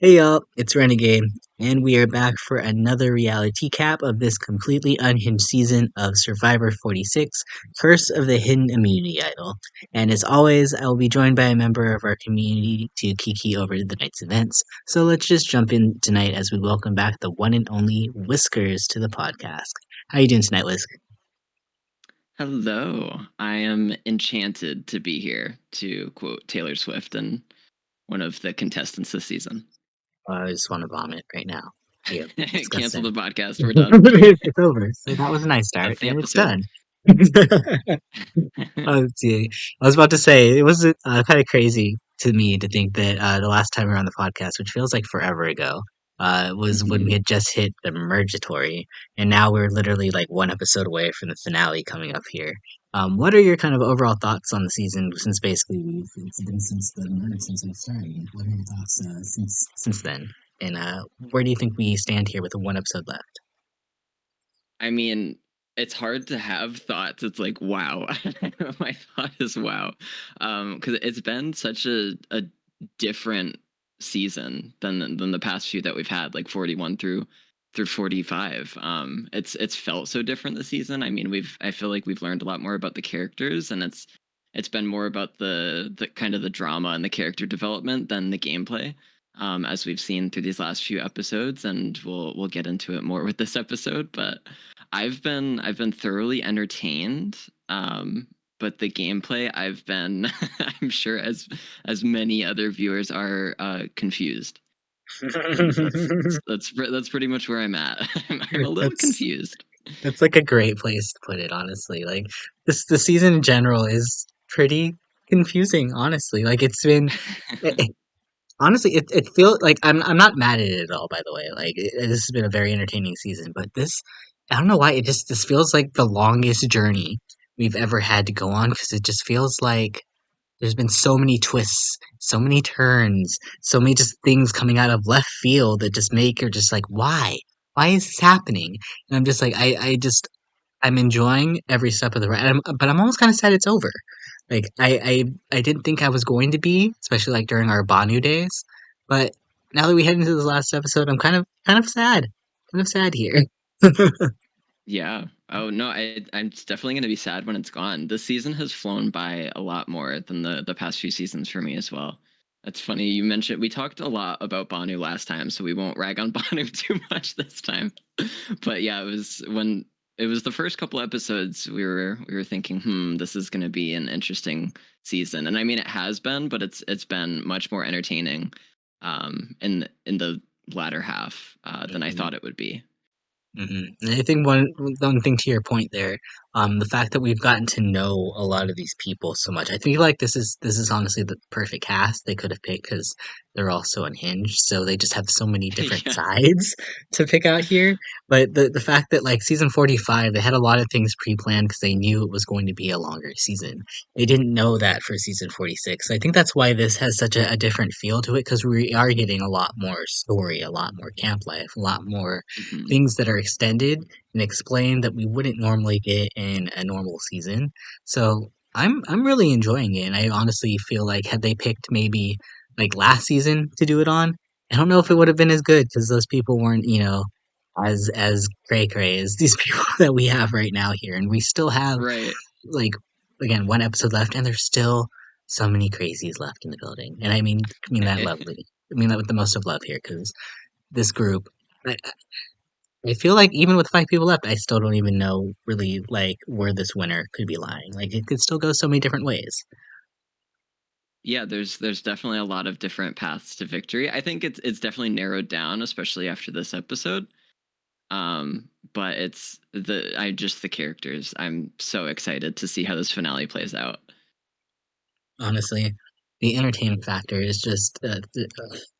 Hey y'all, it's Renegayde, and we are back for another reality cap of this completely unhinged season of Survivor 46, Curse of the Hidden Immunity Idol. And as always, I will be joined by a member of our community to kiki over the night's events. So let's just jump in tonight as we welcome back the one and only Whiskers to the podcast. How you doing tonight, Whisk? Hello. I am enchanted to be here, to quote Taylor Swift and one of the contestants this season. I just want to vomit right now. Yeah, Cancel the disgusting. podcast. We're done. It's over. So that was a nice start, That's the and it's episode. done. Let's see. I was about to say it was kind of crazy to me to think that the last time we were on the podcast, which feels like forever ago, was when we Mhm. had just hit the Mergatory, and now we're literally like one episode away from the finale coming up here. What are your kind of overall thoughts on the season since basically it's been since the merge since we started? What are your thoughts since then? And where do you think we stand here with one episode left? I mean, it's hard to have thoughts. It's like, wow. My thought is wow. Because it's been such a different season than the past few that we've had, like 41 through 45. It's felt so different this season. I mean, I feel like we've learned a lot more about the characters, and it's been more about the kind of the drama and the character development than the gameplay. As we've seen through these last few episodes, and we'll get into it more with this episode. But I've been thoroughly entertained. But the gameplay, I've been I'm sure as many other viewers are confused, and that's pretty much where I'm at. I'm a little That's confused. That's like a great place to put it, honestly. Like the season in general is pretty confusing, honestly. Like it's been honestly it feels like I'm not mad at it at all, by the way. Like this has been a very entertaining season, but this I don't know why it just this feels like the longest journey we've ever had to go on because it just feels like there's been so many twists, so many turns, so many just things coming out of left field that just make her just like, why? Why is this happening? And I'm just like, I'm enjoying every step of the ride, but I'm almost kind of sad it's over. Like I didn't think I was going to be, especially like during our Banu days. But now that we head into this last episode, I'm kind of sad here. Yeah. Oh no, I'm definitely gonna be sad when it's gone. This season has flown by a lot more than the past few seasons for me as well. That's funny. You mentioned we talked a lot about Banu last time, so we won't rag on Banu too much this time. But yeah, it was the first couple episodes we were thinking, this is gonna be an interesting season. And I mean it has been, but it's been much more entertaining in the latter half than I thought it would be. And I think one thing to your point there, the fact that we've gotten to know a lot of these people so much, I feel like this is honestly the perfect cast they could have picked because they're all so unhinged, so they just have so many different Yeah. sides to pick out here. But the fact that like season 45, they had a lot of things pre-planned because they knew it was going to be a longer season. They didn't know that for season 46. I think that's why this has such a different feel to it because we are getting a lot more story, a lot more camp life, a lot more Mhm. things that are extended and explained that we wouldn't normally get in a normal season. So I'm really enjoying it, and I honestly feel like had they picked maybe like last season to do it on, I don't know if it would have been as good because those people weren't as cray cray as these people that we have right now here, and we still have Right. like again one episode left, and there's still so many crazies left in the building, and I mean that lovely. I mean that with the most of love here because this group. I feel like even with 5 people left, I still don't even know really, like, where this winner could be lying. Like, it could still go so many different ways. Yeah, there's definitely a lot of different paths to victory. I think it's definitely narrowed down, especially after this episode. But it's the characters. I'm so excited to see how this finale plays out. Honestly, the entertainment factor is just,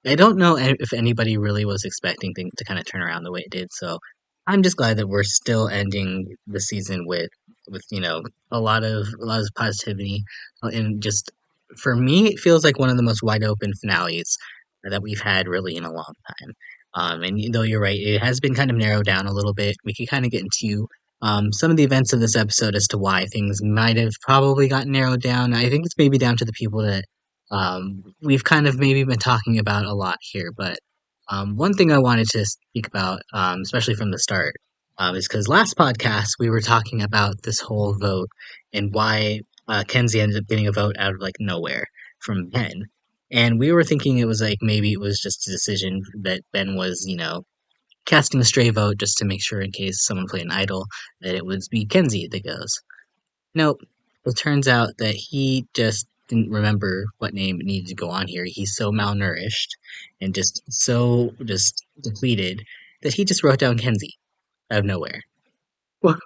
I don't know if anybody really was expecting things to kind of turn around the way it did. So I'm just glad that we're still ending the season with a lot of positivity, and just for me, it feels like one of the most wide open finales that we've had really in a long time. And though you're right, it has been kind of narrowed down a little bit. We could kind of get into some of the events of this episode as to why things might have probably gotten narrowed down. I think it's maybe down to the people that we've kind of maybe been talking about a lot here, but One thing I wanted to speak about, especially from the start, is because last podcast we were talking about this whole vote and why Kenzie ended up getting a vote out of like nowhere from Ben. And we were thinking it was like maybe it was just a decision that Ben was, casting a stray vote just to make sure in case someone played an idol that it would be Kenzie that goes. Nope. It turns out that he just didn't remember what name needed to go on here. He's so malnourished and just so just depleted that he just wrote down Kenzie out of nowhere. What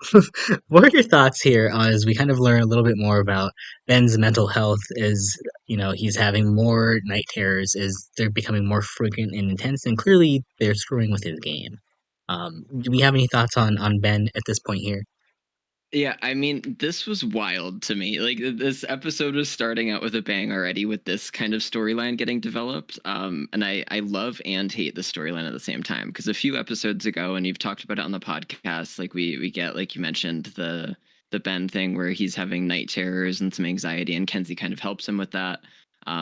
what are your thoughts here as we kind of learn a little bit more about Ben's mental health as he's having more night terrors as they're becoming more frequent and intense and clearly they're screwing with his game. Do we have any thoughts on Ben at this point here? Yeah, I mean, this was wild to me. Like this episode was starting out with a bang already with this kind of storyline getting developed. And I love and hate the storyline at the same time because a few episodes ago, and you've talked about it on the podcast, like we get like you mentioned the Ben thing where he's having night terrors and some anxiety, and Kenzie kind of helps him with that.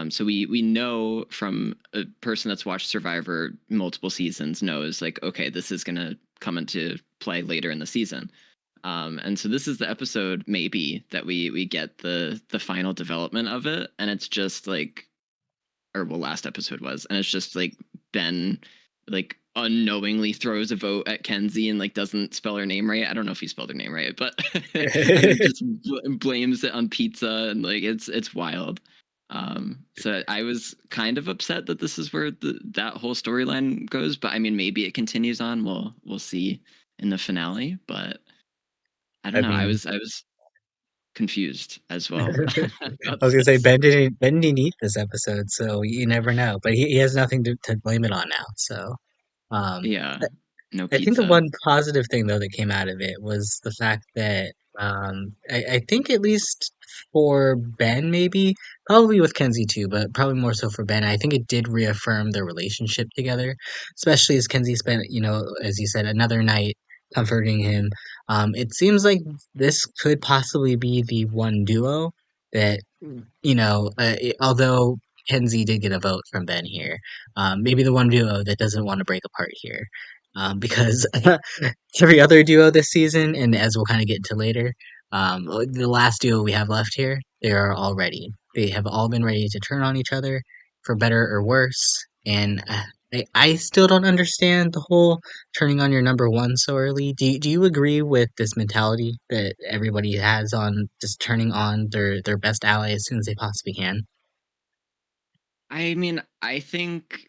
So we know from a person that's watched Survivor multiple seasons knows like okay, this is gonna come into play later in the season. And so this is the episode maybe that we get the final development of it, and it's just like, or well, last episode was, and it's just like Ben like unknowingly throws a vote at Kenzie and like doesn't spell her name right. I don't know if he spelled her name right, but and then just blames it on pizza and like it's wild. So I was kind of upset that this is where that whole storyline goes, but I mean maybe it continues on. We'll see in the finale, but I don't I know. mean, I was confused as well I about was gonna say this. Ben didn't eat this episode, so you never know. But he has nothing to blame it on now. So um, Yeah, no I think the pizza. one positive thing though that came out of it was the fact that I think at least for Ben maybe probably with Kenzie too, but probably more so for Ben. I think it did reaffirm their relationship together, especially as Kenzie spent as you said another night comforting him. It seems like this could possibly be the one duo that although Kenzie did get a vote from Ben here, maybe the one duo that doesn't want to break apart here because every other duo this season, and as we'll kind of get into later, the last duo we have left here, they are all ready. They have all been ready to turn on each other for better or worse. And I still don't understand the whole turning on your number one so early. Do you agree with this mentality that everybody has on just turning on their best ally as soon as they possibly can? I mean, I think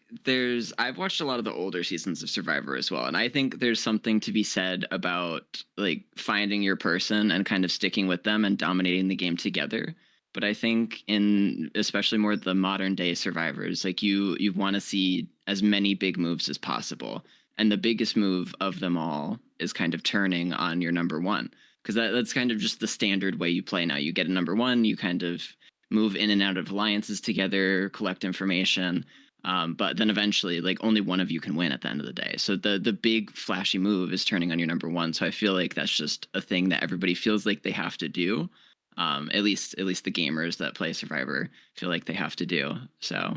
I've watched a lot of the older seasons of Survivor as well, and I think there's something to be said about like finding your person and kind of sticking with them and dominating the game together. But I think in especially more the modern day survivors, like you want to see as many big moves as possible. And the biggest move of them all is kind of turning on your number one. Because that's kind of just the standard way you play now. You get a number one, you kind of move in and out of alliances together, collect information. But then eventually, like only one of you can win at the end of the day. So the big flashy move is turning on your number one. So I feel like that's just a thing that everybody feels like they have to do. At least the gamers that play Survivor feel like they have to do. So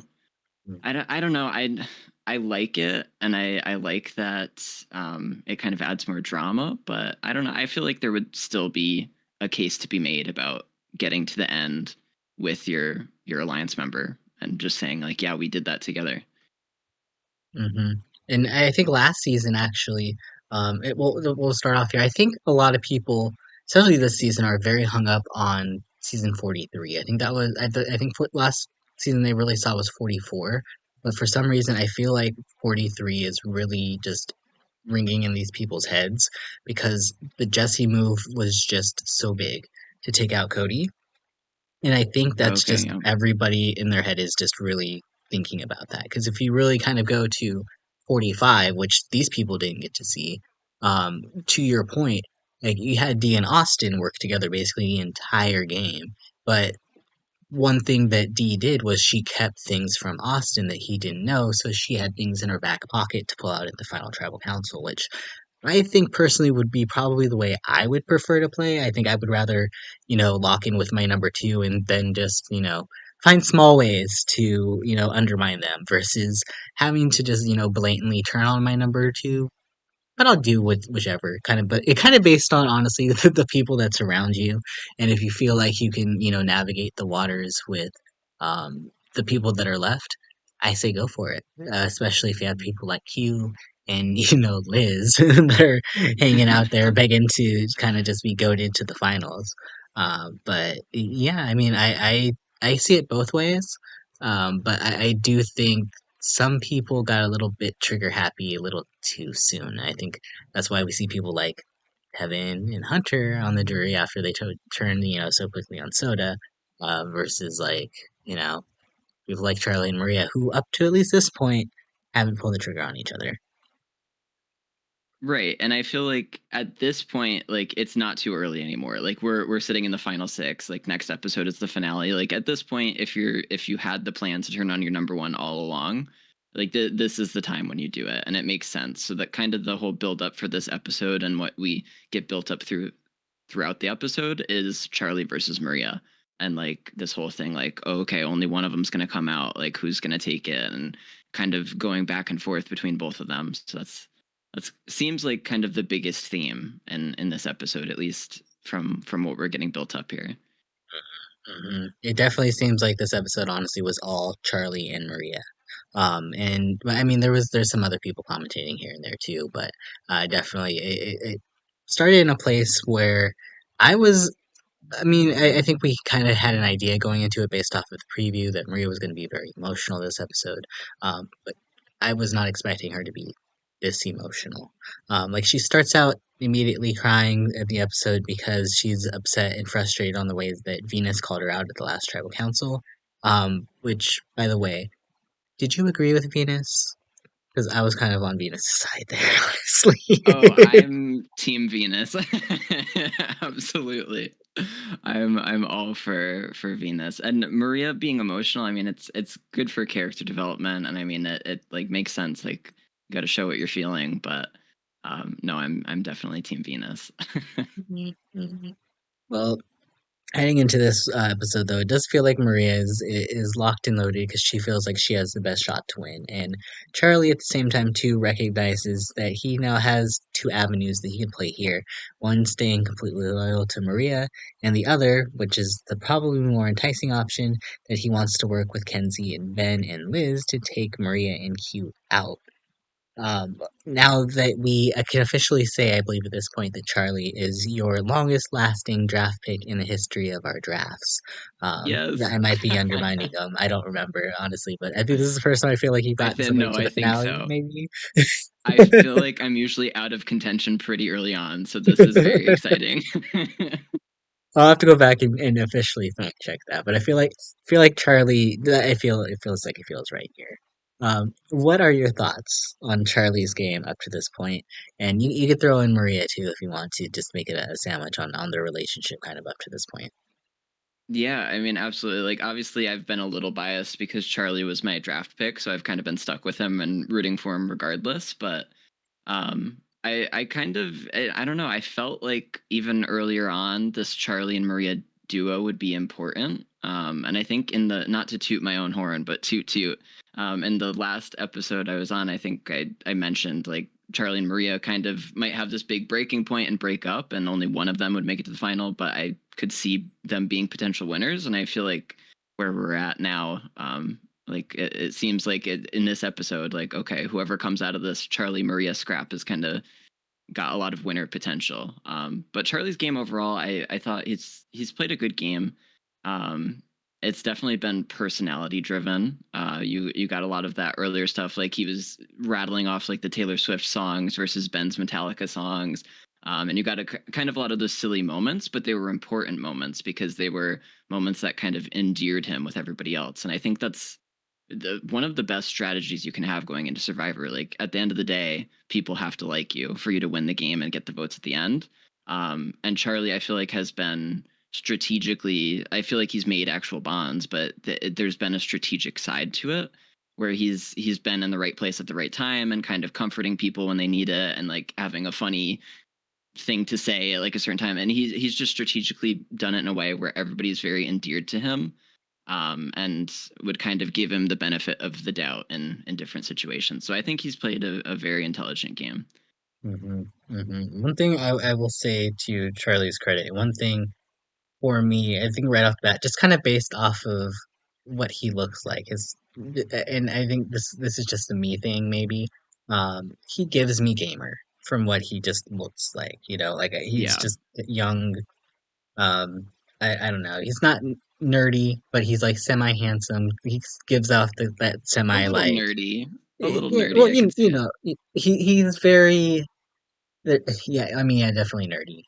I don't know. I like it, and I like that it kind of adds more drama. But I don't know. I feel like there would still be a case to be made about getting to the end with your alliance member and just saying like, yeah, we did that together. hmm And I think last season actually, we'll start off here. I think a lot of people, especially this season, are very hung up on season 43. I think that was I think last season they really saw was 44, but for some reason I feel like 43 is really just ringing in these people's heads because the Jesse move was just so big to take out Cody. And I think that's Okay, just yeah. everybody in their head is just really thinking about that. Because if you really kind of go to 45, which these people didn't get to see, to your point, like you had Dee and Austin work together basically the entire game. But one thing that Dee did was she kept things from Austin that he didn't know, so she had things in her back pocket to pull out at the final tribal council, which I think personally would be probably the way I would prefer to play. I think I would rather, lock in with my number two and then just, find small ways to, undermine them versus having to just, blatantly turn on my number two. But I'll do with whichever kind of, but it kind of based on honestly the people that surround you, and if you feel like you can, navigate the waters with the people that are left, I say go for it. Especially if you have people like you and Liz that are hanging out there begging to kind of just be goaded to the finals. But yeah, I mean, I see it both ways. But I do think some people got a little bit trigger happy a little too soon. I think that's why we see people like Kevin and Hunter on the jury after they turned, so quickly on Soda, versus like, you know, people like Charlie and Maria, who up to at least this point haven't pulled the trigger on each other. Right, and I feel like at this point, like, it's not too early anymore. Like, we're sitting in the final 6, like, next episode is the finale. Like, at this point, if you had the plan to turn on your number 1 all along, like, this is the time when you do it, and it makes sense. So that kind of the whole build up for this episode and what we get built up throughout the episode is Charlie versus Maria. And, like, this whole thing, like, oh, okay, only one of them's gonna come out, like, who's gonna take it? And kind of going back and forth between both of them. So that seems like kind of the biggest theme in this episode, at least from what we're getting built up here. It definitely seems like this episode honestly was all Charlie and Maria. And but I mean there's some other people commentating here and there too, but definitely it started in a place where I was I mean, I think we kind of had an idea going into it based off of the preview that Maria was going to be very emotional this episode. But I was not expecting her to be this emotional. Like she starts out immediately crying at the episode because she's upset and frustrated on the ways that Venus called her out at the last tribal council. Which, by the way, did you agree with Venus? Because I was kind of on Venus' side there, Oh, honestly. I'm Team Venus. Absolutely. I'm all for Venus. And Maria being emotional, I mean it's good for character development, and I mean it like makes sense. Like you gotta show what you're feeling, but no, I'm definitely Team Venus. Well, heading into this episode, though, it does feel like Maria is locked and loaded because she feels like she has the best shot to win, and Charlie at the same time too recognizes that he now has two avenues that he can play here. One staying completely loyal to Maria, and the other, which is the probably more enticing option, that he wants to work with Kenzie and Ben and Liz to take Maria and Q out. Now that I can officially say, I believe at this point, that Charlie is your longest lasting draft pick in the history of our drafts. Yes. I might be undermining him. I don't remember, honestly, but I think this is the first time I feel like you've I gotten think somebody no, to I the think finale, so. maybe. I feel like I'm usually out of contention pretty early on, so this is very exciting. I'll have to go back and officially fact check that, but I feel like Charlie. It feels like it feels right here. What are your thoughts on Charlie's game up to this point? And you could throw in Maria too if you want to, just make it a sandwich on their relationship kind of up to this point. Yeah, I mean, absolutely. Like, obviously, I've been a little biased because Charlie was my draft pick, so I've kind of been stuck with him and rooting for him regardless. But I kind of, I don't know. I felt like even earlier on, this Charlie and Maria duo would be important. And I think in the not to toot my own horn, but toot toot. In the last episode I was on, I think I mentioned like Charlie and Maria kind of might have this big breaking point and break up, and only one of them would make it to the final. But I could see them being potential winners, and I feel like where we're at now, like it seems like in this episode, like okay, whoever comes out of this Charlie Maria scrap is kind of got a lot of winner potential. But Charlie's game overall, I thought he's played a good game. Um, it's definitely been personality driven. You got a lot of that earlier stuff, like he was rattling off like the Taylor Swift songs versus Ben's Metallica songs. And you got kind of a lot of those silly moments, but they were important moments because they were moments that kind of endeared him with everybody else. And I think that's one of the best strategies you can have going into Survivor. Like at the end of the day, people have to like you for you to win the game and get the votes at the end. And Charlie, I feel like has been strategically. I feel like he's made actual bonds, but there's been a strategic side to it where he's been in the right place at the right time and kind of comforting people when they need it and like having a funny thing to say at like a certain time. And he's just strategically done it in a way where everybody's very endeared to him. and would kind of give him the benefit of the doubt in different situations. So I think he's played a very intelligent game. One thing I will say to Charlie's credit, one thing for me, I think right off the bat, just kind of based off of what he looks like, his, and I think this is just a me thing, maybe. He gives me gamer from what he just looks like, like he's Yeah. just young. I don't know. He's not nerdy, but he's like semi handsome. He gives off that A semi little like, nerdy. A little yeah. nerdy, Well, I could see it. he's very yeah, I mean, yeah, definitely nerdy.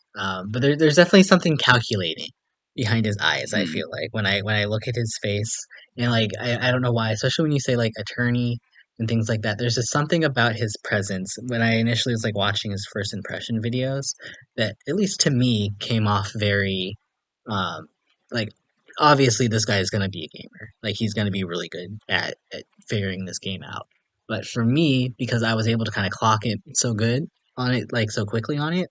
But there's definitely something calculating behind his eyes. I Mhm. feel like when I look at his face, and like I don't know why, especially when you say like attorney and things like that. There's just something about his presence when I initially was like watching his first impression videos that, at least to me, came off very, um, like obviously this guy is gonna be a gamer. Like he's gonna be really good at figuring this game out. But for me, because I was able to kind of clock it so good on it, like so quickly on it,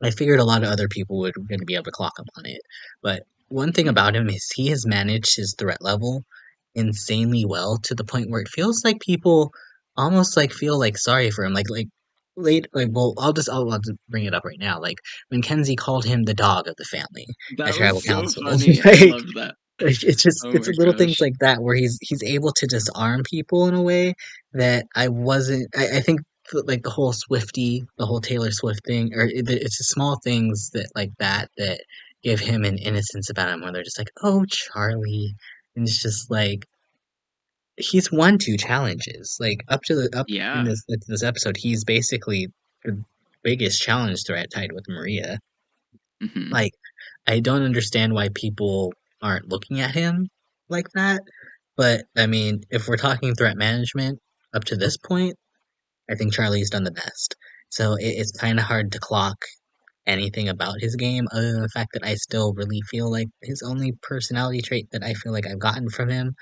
I figured a lot of other people would going to be able to clock him on it. But one thing Mhm. about him is he has managed his threat level insanely well, to the point where it feels like people almost like feel like sorry for him. Well, I'll just bring it up right now. Like when Kenzie called him the dog of the family at That tribal was so council, funny. I like loved that. it's just Oh it's my little things gosh. like that where he's able to disarm people in a way that I wasn't. I think like the whole Taylor Swift thing, or it's the small things that like that give him an innocence about him, where they're just like, oh Charlie, and it's just like he's won two challenges. Like up in Yeah. this episode, he's basically the biggest challenge threat, tied with Maria. Mhm. Like I don't understand why people aren't looking at him like that. But I mean, if we're talking threat management up to this point, I think Charlie's done the best. So it's kind of hard to clock anything about his game, other than the fact that I still really feel like his only personality trait that I feel like I've gotten from him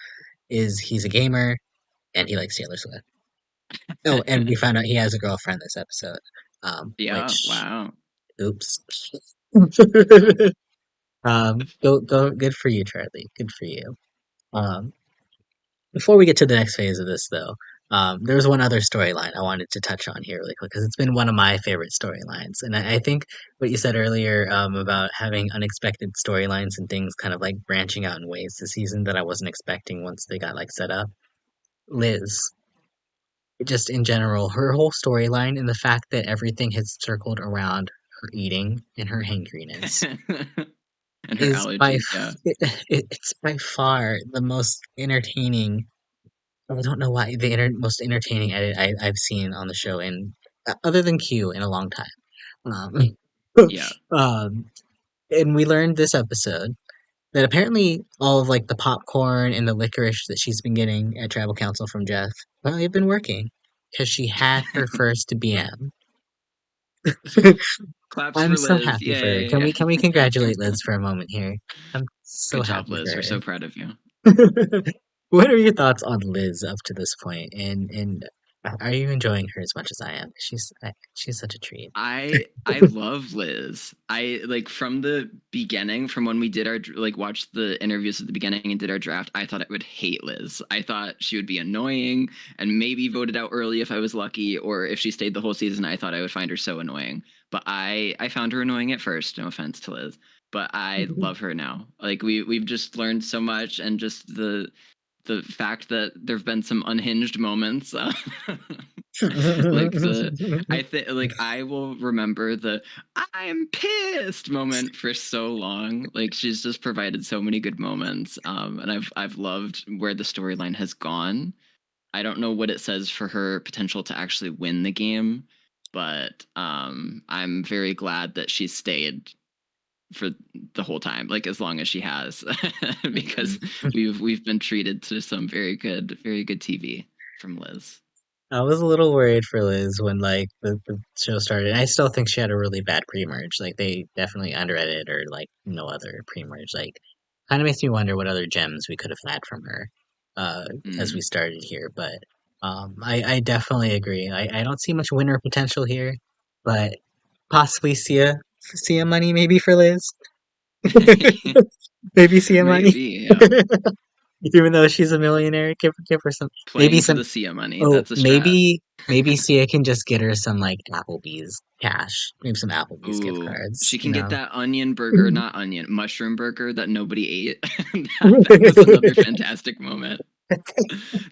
is he's a gamer and he likes Taylor Swift. Oh, and we found out he has a girlfriend this episode. Yeah. Which, Wow. oops. Good for you, Charlie. Good for you. Um, Before we get to the next phase of this, though, there was one other storyline I wanted to touch on here really quick, because it's been one of my favorite storylines. And I think what you said earlier, about having unexpected storylines and things kind of like branching out in ways this season that I wasn't expecting once they got like set up. Liz, just in general, her whole storyline and the fact that everything has circled around her eating and her hangriness And her is allergies, yeah. it's by far the most entertaining. I don't know why most entertaining edit I've seen on the show in, other than Q, in a long time. Um, Yeah. um, and we learned this episode that apparently all of like the popcorn and the licorice that she's been getting at Tribal Council from Jeff, well, they've been working because she had her first BM. Claps I'm for so Liz. happy for her. Can Yay. we congratulate Liz for a moment here? I'm so Good job, happy for Liz. We're her. so proud of you. What are your thoughts on Liz up to this point, and are you enjoying her as much as I am? She's such a treat. I love Liz. I like from the beginning, from when we did like watched the interviews at the beginning and did our draft. I thought I would hate Liz. I thought she would be annoying and maybe voted out early if I was lucky, or if she stayed the whole season. I thought I would find her so annoying. But I found her annoying at first. No offense to Liz, but I love her now. Like we've just learned so much, and just the fact that there've been some unhinged moments, like the I think like I will remember the I'm pissed moment for so long. Like she's just provided so many good moments, and I've loved where the storyline has gone. I don't know what it says for her potential to actually win the game, but I'm very glad that she stayed for the whole time, like as long as she has, because we've been treated to some very good TV from Liz. I was a little worried for Liz when like the show started. And I still think she had a really bad pre-merge. Like they definitely underedited her like no other pre-merge. Like kind of makes me wonder what other gems we could have had from her, uh, as we Mm. started here. But I definitely agree. I don't see much winner potential here, but possibly Sia money maybe for Liz. Maybe Sia money. Maybe, yeah. Even though she's a millionaire, give her some, maybe Playing for some. the Sia money. Oh, That's a strat. maybe Sia can just get her some like Applebee's cash, maybe some Applebee's gift Ooh, cards. she can get that onion burger, You not onion, mushroom burger that nobody ate. That was know. another fantastic moment.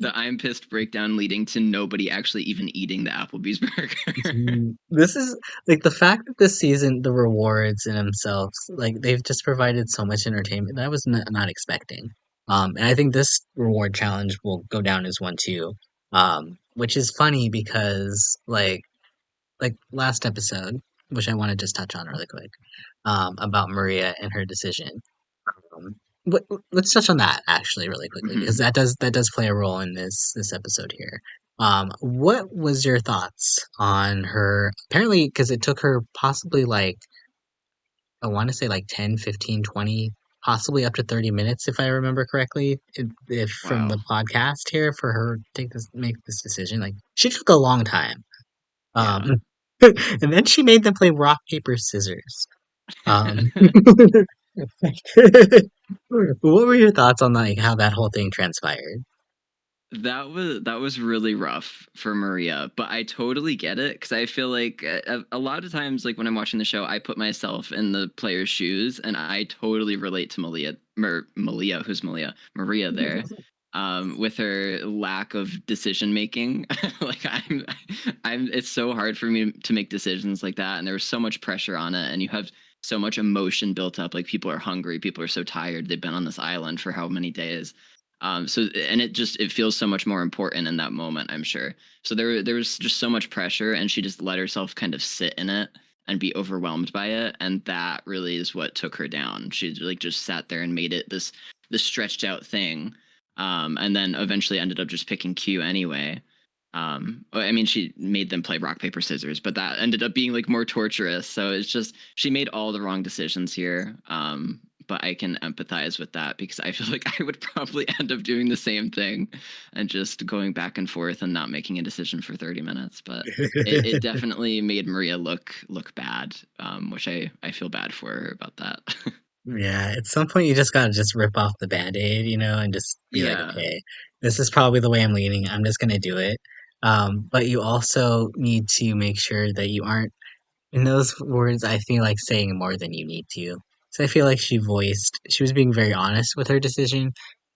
The I'm pissed breakdown leading to nobody actually even eating the Applebee's burger. This is like the fact that this season, the rewards in themselves, like they've just provided so much entertainment that I was not expecting. And I think this reward challenge will go down as one too. Which is funny because like last episode, which I want to just touch on really quick, about Maria and her decision. Um, but let's touch on that actually really quickly because Mhm. that does play a role in this episode here. What was your thoughts on her? Apparently, because it took her possibly like I want to say like 10, 15, 20, possibly up to 30 minutes if I remember correctly, if from Wow. the podcast here for her to make this decision. Like she took a long time. Yeah. Um, and then she made them play rock paper scissors. Um, what were your thoughts on like how that whole thing transpired? That was really rough for Maria, but I totally get it because I feel like a lot of times, like when I'm watching the show, I put myself in the player's shoes, and I totally relate to Malia, who's Maria there, with her lack of decision making. Like I'm. It's so hard for me to make decisions like that, and there was so much pressure on it, and you have so much emotion built up. Like people are hungry, people are so tired. They've been on this island for how many days, so and it feels so much more important in that moment, I'm sure. So there was just so much pressure, and she just let herself kind of sit in it and be overwhelmed by it, and that really is what took her down. She like just sat there and made it this stretched out thing, and then eventually ended up just picking Q anyway. I mean, she made them play rock paper scissors, but that ended up being like more torturous. So it's just she made all the wrong decisions here. But I can empathize with that because I feel like I would probably end up doing the same thing and just going back and forth and not making a decision for 30 minutes. But it definitely made Maria look bad, which I feel bad for her about that. Yeah, at some point you just gotta just rip off the band-aid, and just be like, Yeah, okay, this is probably the way I'm leaning. I'm just gonna do it. But you also need to make sure that you aren't, in those words, I feel like saying more than you need to. So I feel like she was being very honest with her decision,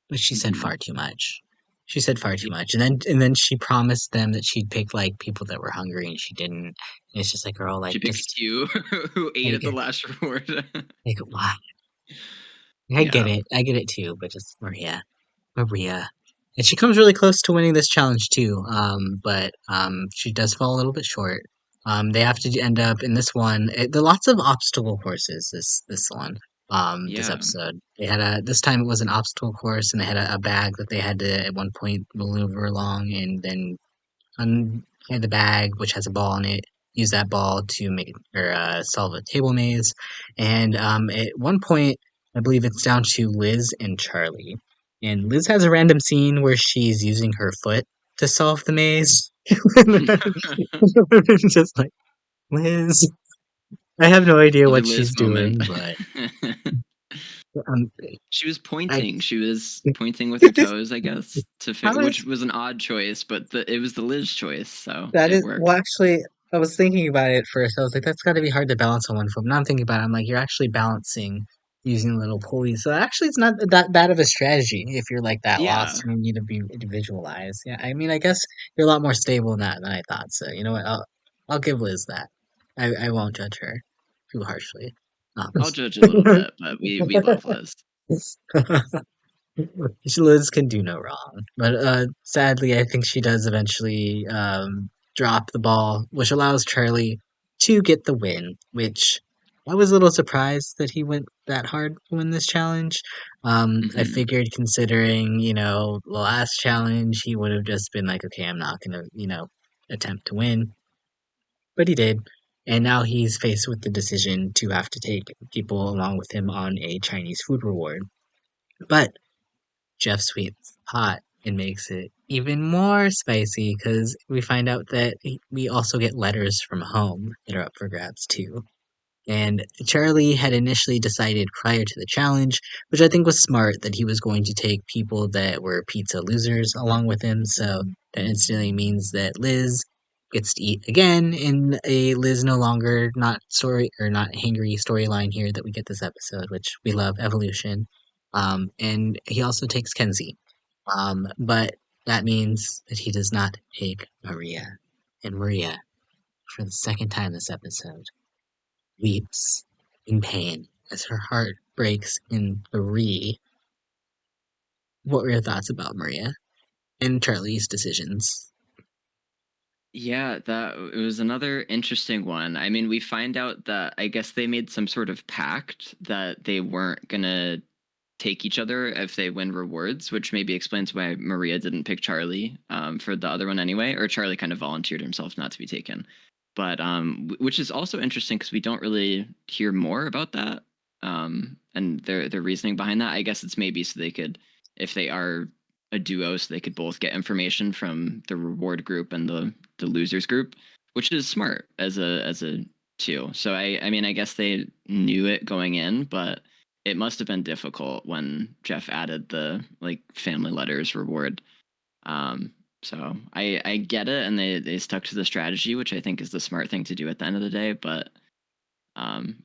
but she said hmm far too much. She said far too yeah. much, and then she promised them that she'd pick like people that were hungry, and she didn't. And it's just like, girl, like She picked just Q, who ate like, at the last reward. why? Yeah, I get it too, but just Maria. And she comes really close to winning this challenge too, but she does fall a little bit short. They have to end up in this one. There are lots of obstacle courses. This one, this yeah. episode. They had a this time it was an obstacle course, and they had a bag that they had to at one point maneuver along, and then unhide the bag, which has a ball in it. Use that ball to make or solve a table maze. And at one point, I believe it's down to Liz and Charlie. And Liz has a random scene where she's using her foot to solve the maze. It's just like Liz. I have no idea The what Liz she's moment. doing, but um, She was I pointing. She was pointing with her toes, I guess, how which is was an odd choice, but it was the Liz choice, so that it is well, worked. actually, I was thinking about it at first. I was like, that's got to be hard to balance on one foot. Now I'm thinking about it. I'm like, you're actually balancing using little pulleys. So actually, it's not that bad of a strategy if you're like that Yeah, lost and you need to be to visualize. Yeah, I mean, I guess you're a lot more stable in that than I thought. So you know what? I'll give Liz that. I won't judge her too harshly. Um, I'll judge a little bit, but we love Liz. Liz can do no wrong, but sadly, I think she does eventually drop the ball, which allows Charlie to get the win. Which I was a little surprised that he went that hard to win this challenge. I Hmm figured, considering the last challenge, he would have just been like, okay, I'm not gonna attempt to win, but he did. And now he's faced with the decision to have to take people along with him on a Chinese food reward. But Jeff sweets hot and makes it even more spicy because we find out that we also get letters from home that are up for grabs too. And Charlie had initially decided prior to the challenge, which I think was smart, that he was going to take people that were pizza losers along with him. So that instantly means that Liz gets to eat again in a Liz no longer not story or not hangry storyline here that we get this episode, which we love evolution. And he also takes Kenzie. But that means that he does not take Maria. And Maria, for the second time this episode, weeps in pain as her heart breaks in three. What were your thoughts about Maria and Charlie's decisions? Yeah, that it was another interesting one. I mean, we find out that I guess they made some sort of pact that they weren't gonna take each other if they win rewards, which maybe explains why Maria didn't pick Charlie for the other one anyway, or Charlie kind of volunteered himself not to be taken. But which is also interesting because we don't really hear more about that and their reasoning behind that. I guess it's maybe so they could, if they are a duo, so they could both get information from the reward group and the losers group, which is smart as a two. So I mean I guess they knew it going in, but it must have been difficult when Jeff added the like family letters reward. Um, so I get it, and they stuck to the strategy, which I think is the smart thing to do at the end of the day. But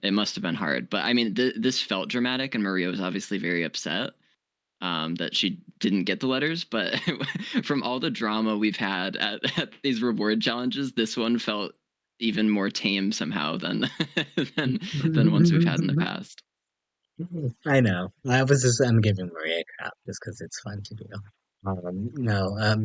it must have been hard. But I mean, this felt dramatic, and Maria was obviously very upset that she didn't get the letters. But from all the drama we've had at these reward challenges, this one felt even more tame somehow than than ones we've had in the past. I know. I'm giving Maria crap just because it's fun to do. No, I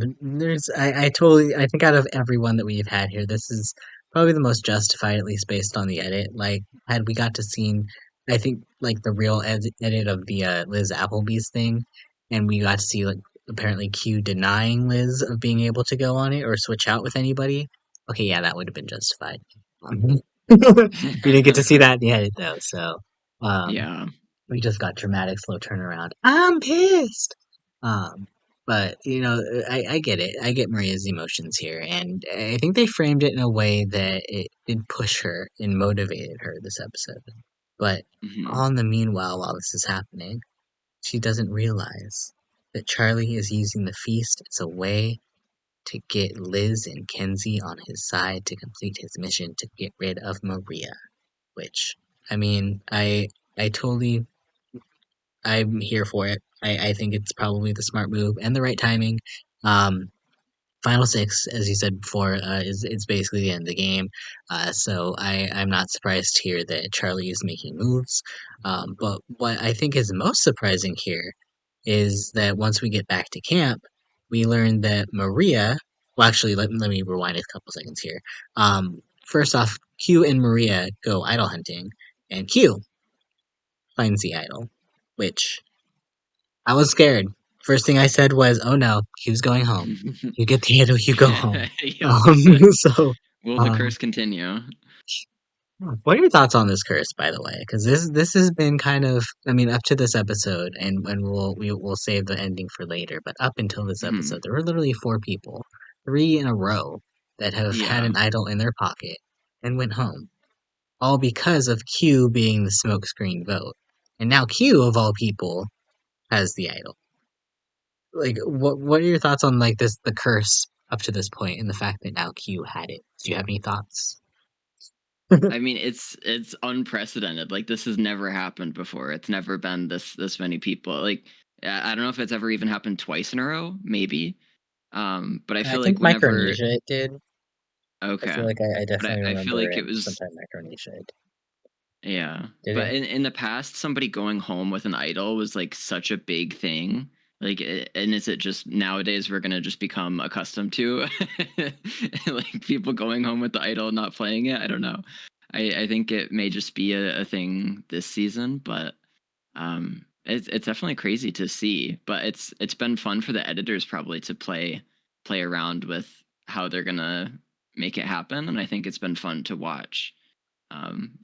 think out of everyone that we've had here, this is probably the most justified, at least based on the edit. Like, had we got to seen, I think, like the real edit of the Liz Applebee's thing, and we got to see like apparently Q denying Liz of being able to go on it or switch out with anybody. Okay, yeah, that would have been justified. We didn't get to see that in the edit though, so um, Yeah. we just got dramatic slow turnaround. I'm pissed. Um, but you know, I get it. I get Maria's emotions here, and I think they framed it in a way that it did push her and motivated her this episode. But Hmm. all in the meanwhile, while this is happening, she doesn't realize that Charlie is using the feast as a way to get Liz and Kenzie on his side to complete his mission to get rid of Maria. Which, I mean, I totally I'm here for it. I think it's probably the smart move and the right timing. Um, Final six, as you said before, is it's basically the end of the game. So I'm not surprised to hear that Charlie is making moves. But what I think is most surprising here is that once we get back to camp, we learn that Maria. Well, actually, let me rewind a couple seconds here. First off, Q and Maria go idol hunting, and Q finds the idol, which I was scared. First thing I said was, "Oh no, Q's going home. You get the idol, you go home." Yep. So, Will the um, curse continue? what are your thoughts on this curse, by the way? Because this has been kind of, I mean, up to this episode, and we'll save the ending for later. But up until this episode, Mhm. there were literally four people, three in a row, that have had Yeah. an idol in their pocket and went home, all because of Q being the smokescreen vote. And now Q, of all people, has the idol. Like, what are your thoughts on like this the curse up to this point and the fact that now Q had it? Do you have any thoughts? I mean, it's unprecedented. Like this has never happened before. It's never been this many people. Like I don't know if it's ever even happened twice in a row, maybe. But I I feel think like whenever Micronesia it did. I feel okay, like I but definitely I feel remember like it it was sometime Micronesia it yeah. did But it. in the past, somebody going home with an idol was like such a big thing. Like, and is it just nowadays we're gonna just become accustomed to like people going home with the idol and not playing it? I don't know. I think it may just be a thing this season, but it's definitely crazy to see. But it's been fun for the editors probably to play around with how they're gonna make it happen, and I think it's been fun to watch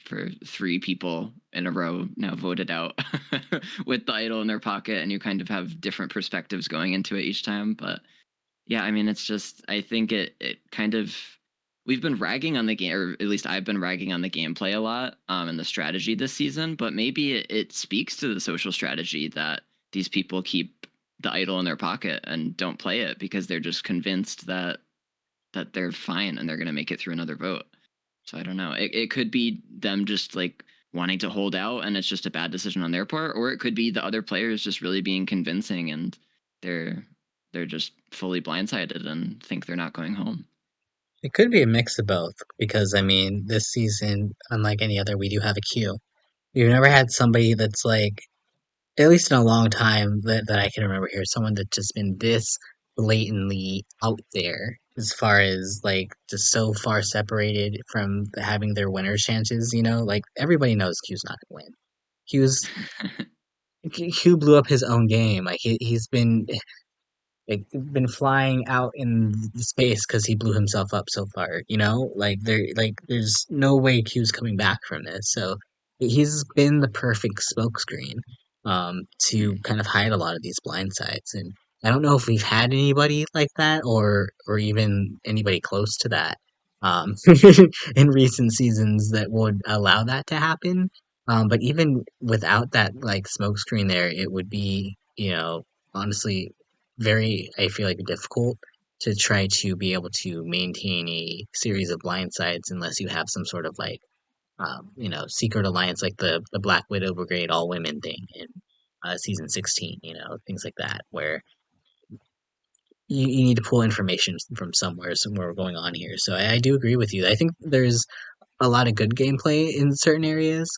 for three people in a row now voted out with the idol in their pocket, and you kind of have different perspectives going into it each time. But yeah, I mean, it's just I think it kind of we've been ragging on the game, or at least I've been ragging on the gameplay a lot, and the strategy this season. But maybe it speaks to the social strategy that these people keep the idol in their pocket and don't play it because they're just convinced that they're fine and they're going to make it through another vote. So I don't know. It could be them just like wanting to hold out and it's just a bad decision on their part, or it could be the other players just really being convincing and they're they're just fully blindsided and think they're not going home. It could be a mix of both because I mean, this season, unlike any other, we do have a queue. We've never had somebody that's like, at least in a long time that I can remember here, someone that's just been this blatantly out there as far as like just so far separated from having their winner's chances, you know? Like everybody knows Q's not gonna win. Q's Q blew up his own game. Like he's like been flying out in space because he blew himself up so far, you know? There's no way Q's coming back from this. So he's been the perfect smokescreen to kind of hide a lot of these blind sides. And I don't know if we've had anybody like that or even anybody close to that um in recent seasons that would allow that to happen. But even without that like smokescreen there, it would be, you know, honestly very, I feel like, difficult to try to be able to maintain a series of blindsides unless you have some sort of like, you know, secret alliance like the Black Widow Brigade all women thing in season 16, you know, things like that, where you need to pull information from somewhere going on here. So I do agree with you. I think there's a lot of good gameplay in certain areas,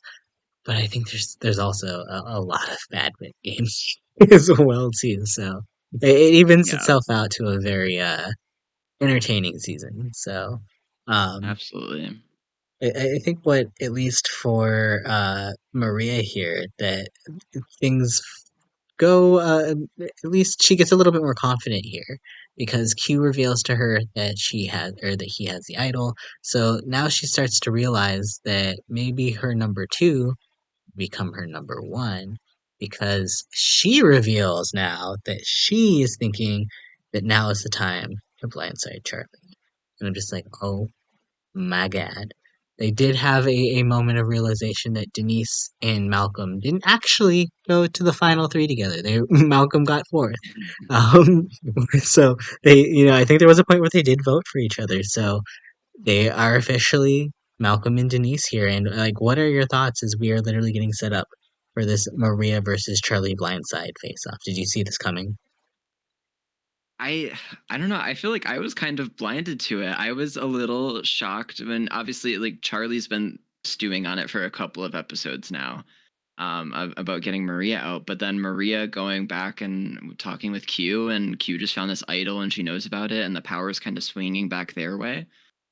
but I think there's also a lot of bad games as well too. So it evens Yeah, itself out to a very entertaining season. So um, absolutely. I think what at least for Maria here that things go at least she gets a little bit more confident here because Q reveals to her that she has or that he has the idol. So now she starts to realize that maybe her number two become her number one because she reveals now that she is thinking that now is the time to blindside Charlie. And I'm just like, oh my god. They did have a moment of realization that Denise and Malcolm didn't actually go to the final three together. They Malcolm got fourth. Um, so they, you know, I think there was a point where they did vote for each other. So they are officially Malcolm and Denise here. And like, what are your thoughts as we are literally getting set up for this Maria versus Charlie blindside face off? Did you see this coming? I I don't know. I feel like I was kind of blinded to it. I was a little shocked when obviously like Charlie's been stewing on it for a couple of episodes now, about getting Maria out. But then Maria going back and talking with Q, and Q just found this idol and she knows about it, and the power's kind of swinging back their way.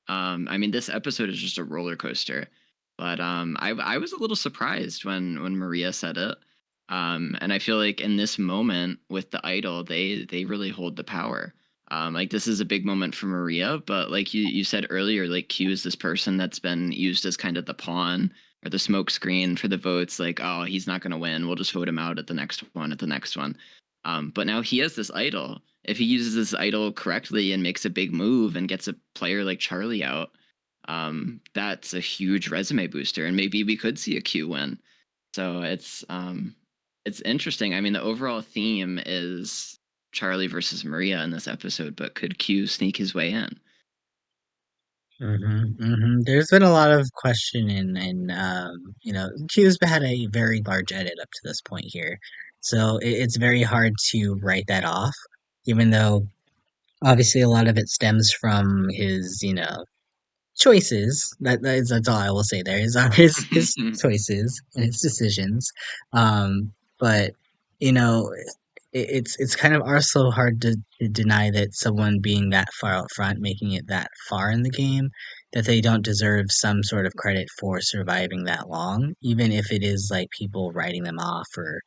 I mean, this episode is just a roller coaster. But I was a little surprised when Maria said it. And I feel like in this moment with the idol, they really hold the power. Like this is a big moment for Maria, but like you said earlier, like Q is this person that's been used as kind of the pawn or the smoke screen for the votes. Like, oh, he's not going to win. We'll just vote him out at the next one. At the next one. But now he has this idol. If he uses this idol correctly and makes a big move and gets a player like Charlie out, that's a huge resume booster, and maybe we could see a Q win. So it's interesting. I mean, the overall theme is Charlie versus Maria in this episode, but could Q sneak his way in? There's been a lot of question and you know, Q's had a very large edit up to this point here, so it's very hard to write that off, even though obviously a lot of it stems from his, you know, choices. That's all I will say. There is his choices and his decisions. But you know, it's kind of also hard to deny that someone being that far out front, making it that far in the game, that they don't deserve some sort of credit for surviving that long, even if it is like people writing them off or,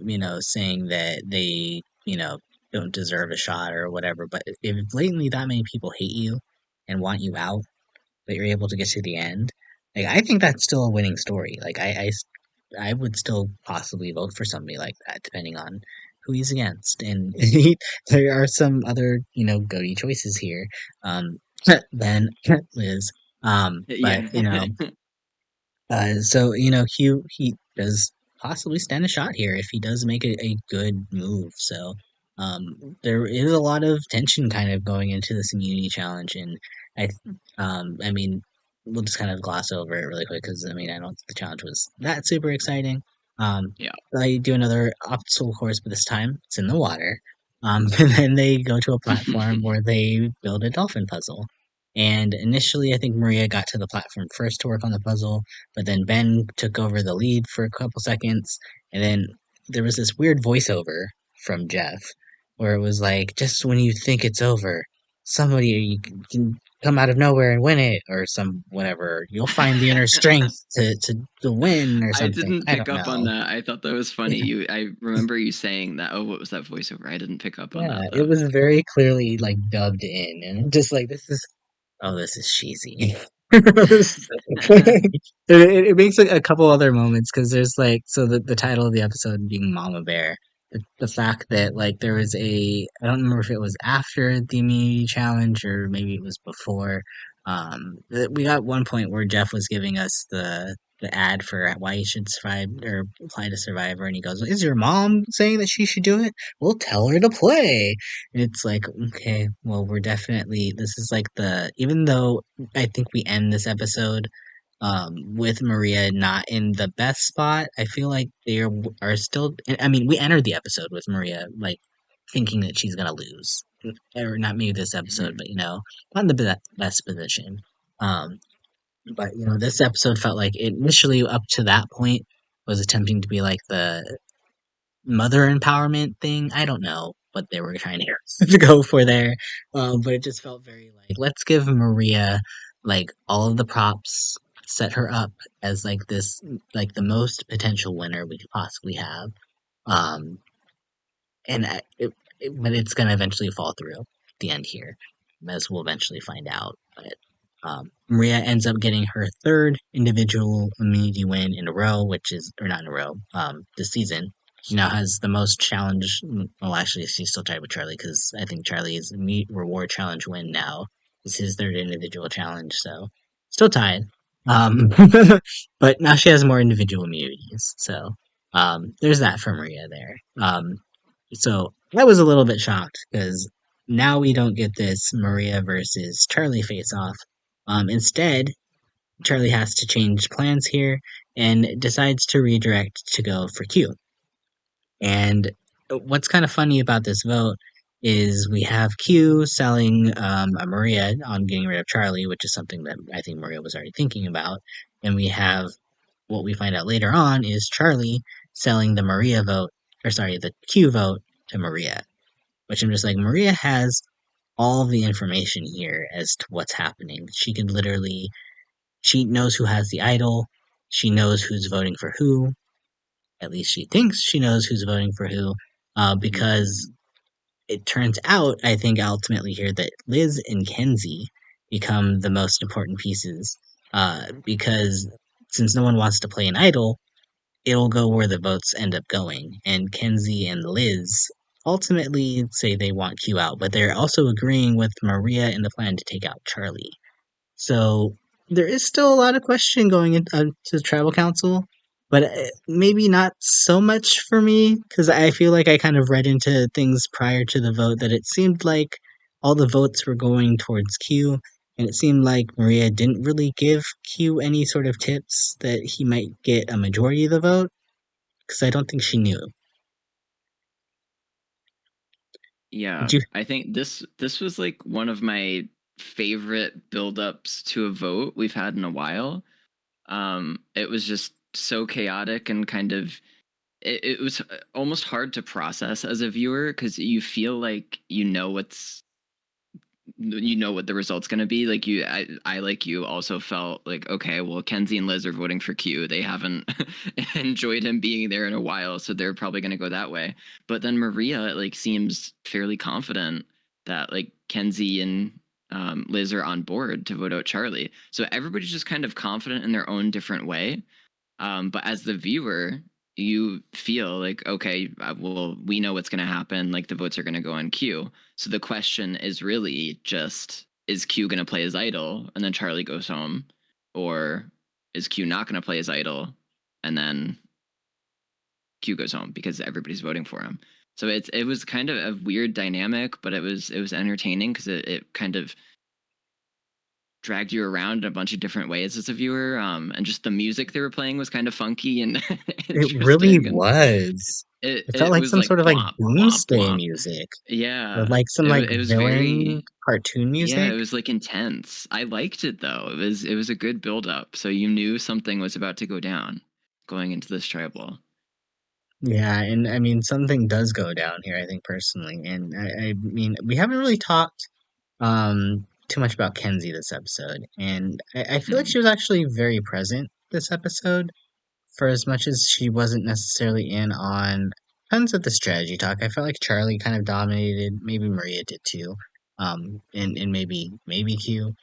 you know, saying that they, you know, don't deserve a shot or whatever. But if blatantly that many people hate you and want you out, but you're able to get to the end, like I think that's still a winning story. Like I would still possibly vote for somebody like that, depending on who he's against. And there are some other, you know, goaty choices here. than Liz. But Yeah. so he does possibly stand a shot here if he does make a good move. So there is a lot of tension kind of going into this immunity challenge, and I mean, we'll just kind of gloss over it really quick because I mean I don't think the challenge was that super exciting. Yeah. They do another obstacle course, but this time it's in the water. And then they go to a platform where they build a dolphin puzzle. And initially, I think Maria got to the platform first to work on the puzzle, but then Ben took over the lead for a couple seconds, and then there was this weird voiceover from Jeff where it was like, just when you think it's over, somebody can come out of nowhere and win it, or some whatever. You'll find the inner strength to win, or I something. didn't I pick don't up on know. that. I thought that was funny. I remember you saying that. Oh, what was that voiceover? I didn't pick up on Yeah, that it though. was very clearly like dubbed in, and I'm just like, this is cheesy. It makes like a couple other moments because there's like so the title of the episode being Mama Bear. The fact that like there was I don't remember if it was after the immunity challenge or maybe it was before. We got one point where Jeff was giving us the ad for why you should survive or apply to Survivor, and he goes, "Is your mom saying that she should do it? We'll tell her to play." And it's like, okay, well, we're definitely this is like even though I think we end this episode with Maria not in the best spot, I feel like are still. I mean, we entered the episode with Maria like thinking that she's gonna lose, or not maybe this episode, Mhm. but not in the best position. Um, but this episode felt like initially up to that point was attempting to be like the mother empowerment thing. I don't know what they were trying to go for there, but it just felt very like let's give Maria like all of the props, set her up as like this like the most potential winner we could possibly have. Um, and but it's gonna eventually fall through at the end here, as we'll eventually find out. But Maria ends up getting her third individual immunity win in a row, which is or not in a row. This season, she now has the most challenge. Well, actually, she's still tied with Charlie because I think Charlie's meet reward challenge win now is his third individual challenge. So still tied. Um, but now she has more individual immunities. So there's that for Maria there. So I was a little bit shocked because now we don't get this Maria versus Charlie face off. Instead, Charlie has to change plans here and decides to redirect to go for Q. And what's kind of funny about this vote is we have Q selling a Maria on getting rid of Charlie, which is something that I think Maria was already thinking about. And we have what we find out later on is Charlie selling the Maria vote, or sorry, the Q vote to Maria, which I'm just like, Maria has all the information here as to what's happening. She knows who has the idol. She knows who's voting for who. At least she thinks she knows who's voting for who. Because Mhm. it turns out, I think ultimately here, that Liz and Kenzie become the most important pieces. Because since no one wants to play an idol, it'll go where the votes end up going. And Kenzie and Liz ultimately say they want Q out, but they're also agreeing with Maria in the plan to take out Charlie. So there is still a lot of question going into the tribal council, but maybe not so much for me because I feel like I kind of read into things prior to the vote that it seemed like all the votes were going towards Q, and it seemed like Maria didn't really give Q any sort of tips that he might get a majority of the vote because I don't think she knew. Yeah, Did you? I think this was like one of my favorite build-ups to a vote we've had in a while. It was just so chaotic and kind of it was almost hard to process as a viewer because you feel like you know what the result's going to be. Like I like you also felt like, okay, well, Kenzie and Liz are voting for Q. They haven't enjoyed him being there in a while, so they're probably going to go that way. But then Maria like seems fairly confident that like Kenzie and Liz are on board to vote out Charlie. So everybody's just kind of confident in their own different way. But as the viewer, you feel like, okay, well, we know what's going to happen. Like the votes are going to go on Q. So the question is really just is Q gonna play his idol and then Charlie goes home, or is Q not gonna play his idol and then Q goes home because everybody's voting for him. So it was kind of a weird dynamic, but it was entertaining because it kind of dragged you around in a bunch of different ways as a viewer. And just the music they were playing was kind of funky and It really interesting, and was. it It felt it like was some like sort of like womp womp doomsday womp. music or Yeah, like some like it was villain very, cartoon yeah, music. it was like intense. I liked it though. It was a good build up, so you knew something was about to go down going into this tribal. Yeah, and I mean something does go down here, I think personally. And I mean we haven't really talked too much about Kenzie this episode. And I feel like Hmm. she was actually very present this episode. For as much as she wasn't necessarily in on tons of the strategy talk, I felt like Charlie kind of dominated. Maybe Maria did too, and maybe Q.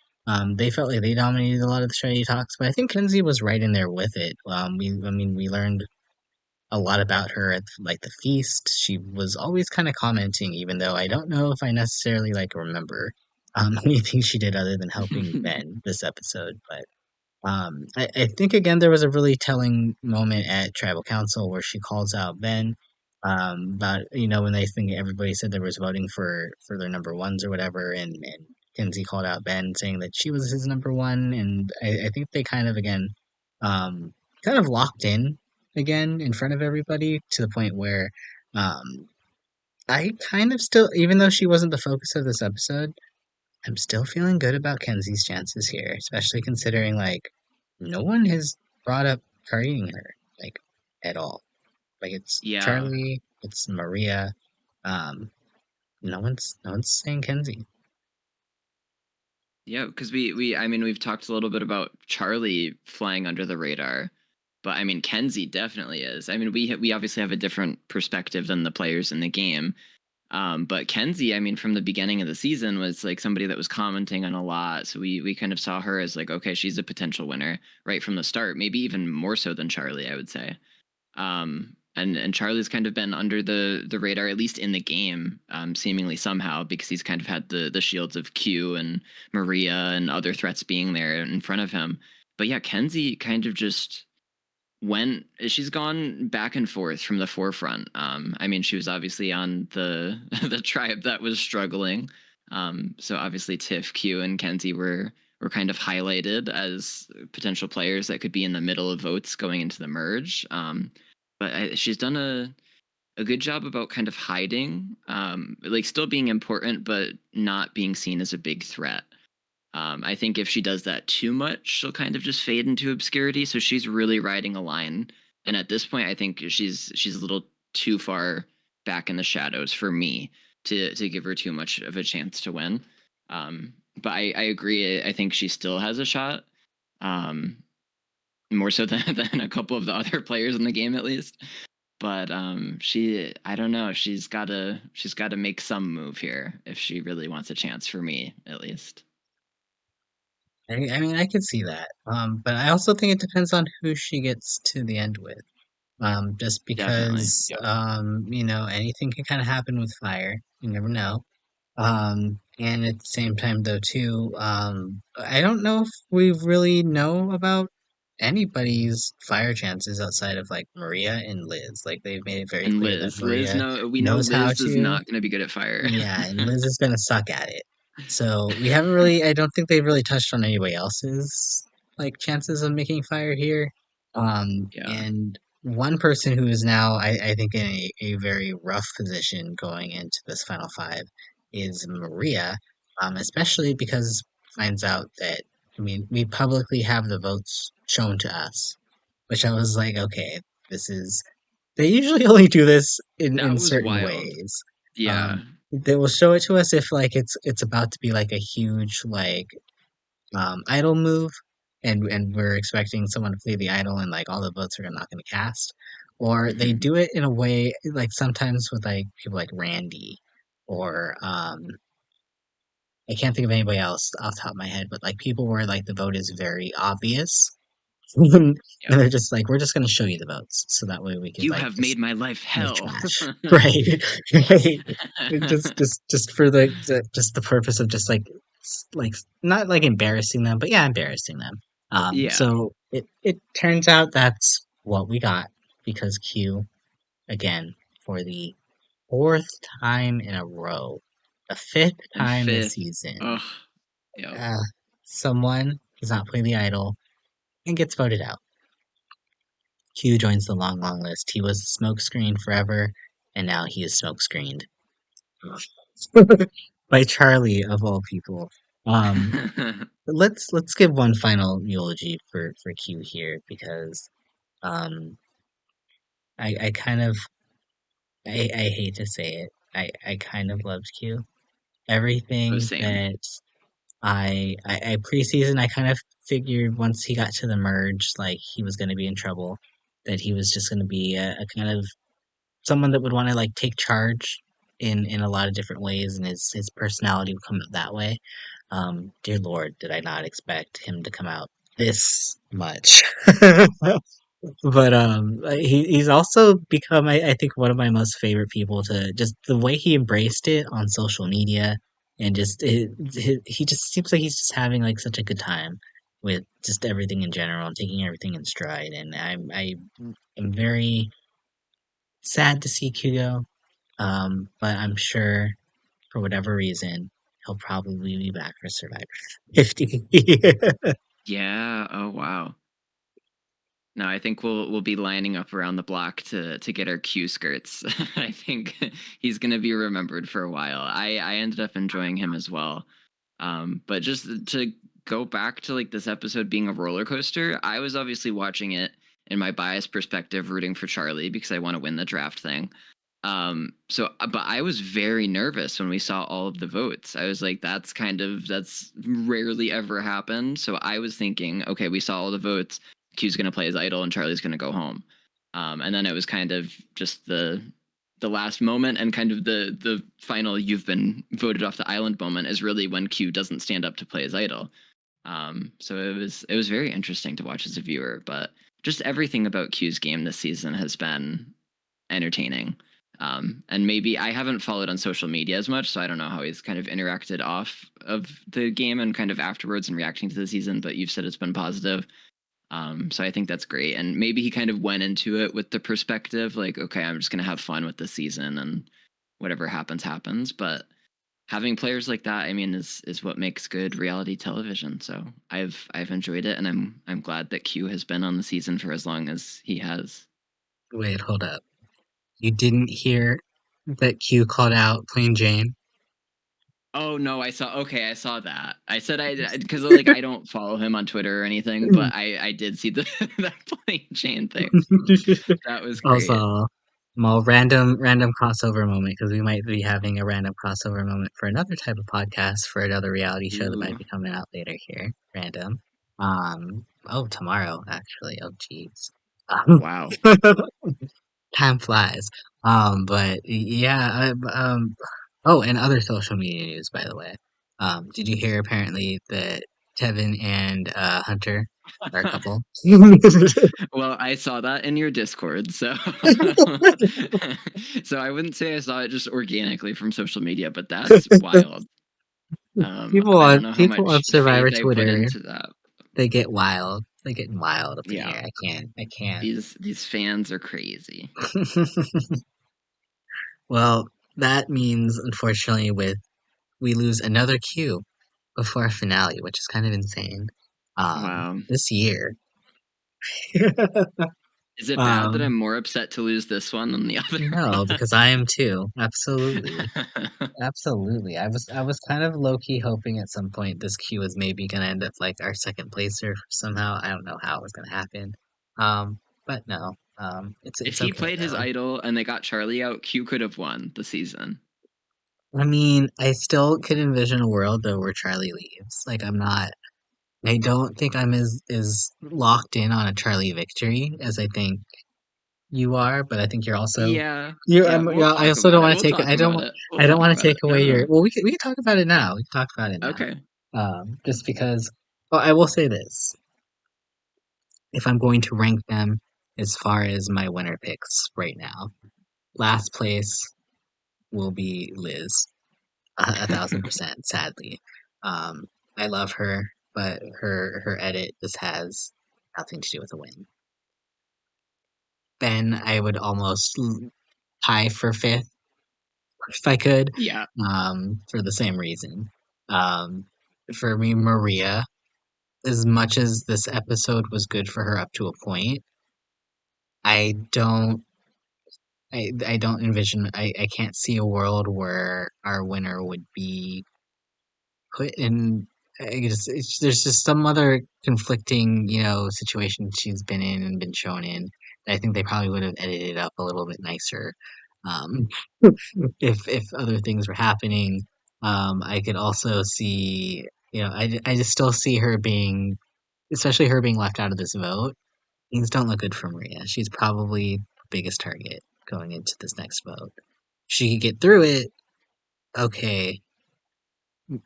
They felt like they dominated a lot of the strategy talks, but I think Kenzie was right in there with it. I mean, we learned a lot about her at like the feast. She was always kind of commenting, even though I don't know if I necessarily like remember anything she did other than helping Ben this episode, but. I think again there was a really telling moment at tribal council where she calls out Ben about when they think everybody said there was voting for their number ones or whatever, and Kinsey called out Ben saying that she was his number one, and I think they kind of again um, kind of locked in again in front of everybody to the point where um, I kind of still, even though she wasn't the focus of this episode, I'm still feeling good about Kenzie's chances here, especially considering like no one has brought up targeting her like at all. Like it's Yeah, Charlie, it's Maria. Um, no one's saying Kenzie. yeah, because we I mean we've talked a little bit about Charlie flying under the radar, but I mean Kenzie definitely is. I mean we obviously have a different perspective than the players in the game. But Kenzie, I mean, from the beginning of the season, was like somebody that was commenting on a lot. So we kind of saw her as like, okay, she's a potential winner right from the start, maybe even more so than Charlie, I would say. And Charlie's kind of been under the radar, at least in the game, seemingly somehow, because he's kind of had the shields of Q and Maria and other threats being there in front of him. But yeah, Kenzie kind of just when she's gone back and forth from the forefront. I mean, she was obviously on the the tribe that was struggling. So obviously Tiff, Q, and Kenzie were kind of highlighted as potential players that could be in the middle of votes going into the merge. But she's done a good job about kind of hiding, like still being important, but not being seen as a big threat. I think if she does that too much, she'll kind of just fade into obscurity. So she's really riding a line, and at this point, I think she's a little too far back in the shadows for me to give her too much of a chance to win. But I agree. I think she still has a shot, um, more so than than a couple of the other players in the game, at least. But she, I don't know. She's got to make some move here if she really wants a chance for me, at least. I mean, I can see that. But I also think it depends on who she gets to the end with. Just Definitely. because anything can kind of happen with fire. You never know. And at the same time, though, too, I don't know if we really know about anybody's fire chances outside of like Maria and Liz. Like they've made it very And clear that Liz, Maria no, we know knows how Liz is to. not going to be good at fire. Yeah, and Liz is gonna suck at it. So we haven't really. I don't think they've really touched on anybody else's like chances of making fire here. Yeah. And one person who is now, I think, in a very rough position going into this final five is Maria. Especially because finds out that I mean we publicly have the votes shown to us, which I was like, okay, this is they usually only do this That in was certain wild. ways. Yeah. They will show it to us if like it's about to be like a huge like idol move, and we're expecting someone to play the idol and like all the votes are not going to cast, or they Hmm. do it in a way like sometimes with like people like Randy or I can't think of anybody else off the top of my head, but like people where like the vote is very obvious. And Yeah. they're just like, we're just going to show you the votes, so that way we could You like have just made my life make hell. trash, right? Right. Just for just the purpose of just like like not like embarrassing them, but yeah, embarrassing them. Yeah. So it turns out that's what we got because Q again for the fourth time in a row, the fifth And time this fifth. season, Ugh. Yep. uh, someone does not play the idol and gets voted out. Q joins the long, long list. He was smokescreened forever, and now he is smokescreened by Charlie of all people. Um, let's give one final eulogy for Q here because um, I kind of I hate to say it. I kind of loved Q. Oh, Everything same. that I preseason, I kind of figured once he got to the merge, like he was going to be in trouble. That he was just going to be a kind of someone that would want to like take charge in a lot of different ways, and his personality would come out that way. Dear Lord, did I not expect him to come out this much? But he's also become I think one of my most favorite people to just the way he embraced it on social media and just he just seems like he's just having like such a good time with just everything in general and taking everything in stride and I am very sad to see Kugo, but I'm sure for whatever reason he'll probably be back for Survivor 50. Yeah. Oh wow. No, I think we'll be lining up around the block to get our Q skirts. I think he's gonna be remembered for a while. I ended up enjoying him as well. But just to go back to like this episode being a roller coaster, I was obviously watching it in my biased perspective, rooting for Charlie because I want to win the draft thing. But I was very nervous when we saw all of the votes. I was like, that's rarely ever happened. So I was thinking, okay, we saw all the votes. Q's gonna play his idol and Charlie's gonna go home. And then it was kind of just the last moment and kind of the final you've been voted off the island moment is really when Q doesn't stand up to play his idol. So it was very interesting to watch as a viewer, but just everything about Q's game this season has been entertaining. And maybe I haven't followed on social media as much, so I don't know how he's kind of interacted off of the game and kind of afterwards and reacting to the season. But you've said it's been positive, so I think that's great. And maybe he kind of went into it with the perspective like, okay, I'm just gonna have fun with this season and whatever happens, happens. But having players like that, I mean, is what makes good reality television. So I've enjoyed it, and I'm glad that Q has been on the season for as long as he has. Wait, hold up. You didn't hear that Q called out Plain Jane? Oh no, I saw that. I said I because like I don't follow him on Twitter or anything, but I did see the that plain Jane thing. That was great. Also, small random crossover moment because we might be having a random crossover moment for another type of podcast for another reality show that might Ooh, be coming out later here. Random. Oh, tomorrow actually. Oh, jeez. wow. Time flies. But yeah. Oh, and other social media news, by the way. Did you hear apparently that Tevin and Hunter are a couple? Well, I saw that in your Discord, so so I wouldn't say I saw it just organically from social media, but that's wild. I don't know how People on much Survivor faith I put Twitter, into that. they get wild. They get wild up in Yeah, here. I can't. these fans are crazy. Well, that means unfortunately with we lose another Q before our finale, which is kind of insane. Wow. This year. Is it bad that um, I'm more upset to lose this one than the other no, one? because I am too. Absolutely. Absolutely. I was kind of low key hoping at some point this Q was maybe gonna end up like our second placer somehow. I don't know how it was gonna happen. But no. If It's he okay played his though. idol and they got Charlie out, Q could have won the season. I mean, I still could envision a world though where Charlie leaves. Like I don't think I'm as locked in on a Charlie victory as I think you are, but I think you're also Yeah, you yeah, I'm we'll yeah, I talk also about don't it. want We'll to take talk about it. We'll I don't talk want to about take it. away your well we can talk about it now. We can talk about it now. Okay. Just because well, I will say this. If I'm going to rank them as far as my winner picks right now, last place will be Liz, 1,000%, sadly. Um, I love her, but her edit just has nothing to do with the win. Ben, I would almost tie for fifth if I could, Yeah. for the same reason. Um, for me, Maria, as much as this episode was good for her up to a point, I don't I don't envision I can't see a world where our winner would be put in there's just some other conflicting, situation she's been in and been shown in that I think they probably would have edited up a little bit nicer. Um, if other things were happening. I could also see, I just still see her being, especially her being left out of this vote. Things don't look good for Maria. She's probably the biggest target going into this next vote. She could get through it, okay,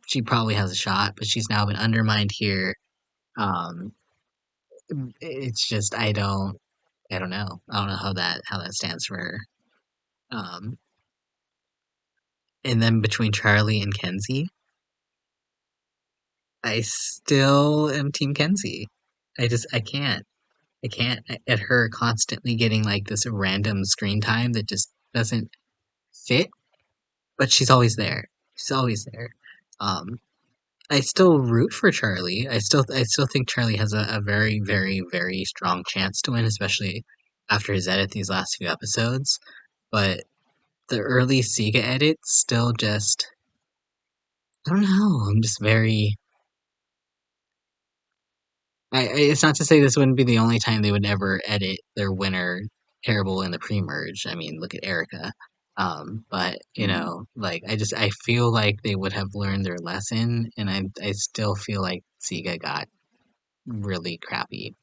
she probably has a shot, but she's now been undermined here. Um, it's just I don't know. I don't know how that stands for her. Um, and then between Charlie and Kenzie, I still am Team Kenzie. I can't at her constantly getting like this random screen time that just doesn't fit, but she's always there. She's always there. Um, I still root for Charlie. I still think Charlie has a very, very, very strong chance to win, especially after his edit these last few episodes. But the early Sega edits still just I don't know. I'm just very it's not to say this wouldn't be the only time they would ever edit their winner terrible in the pre-merge. I mean, look at Erica. But Mhm. like I feel like they would have learned their lesson, and I still feel like Sega got really crappy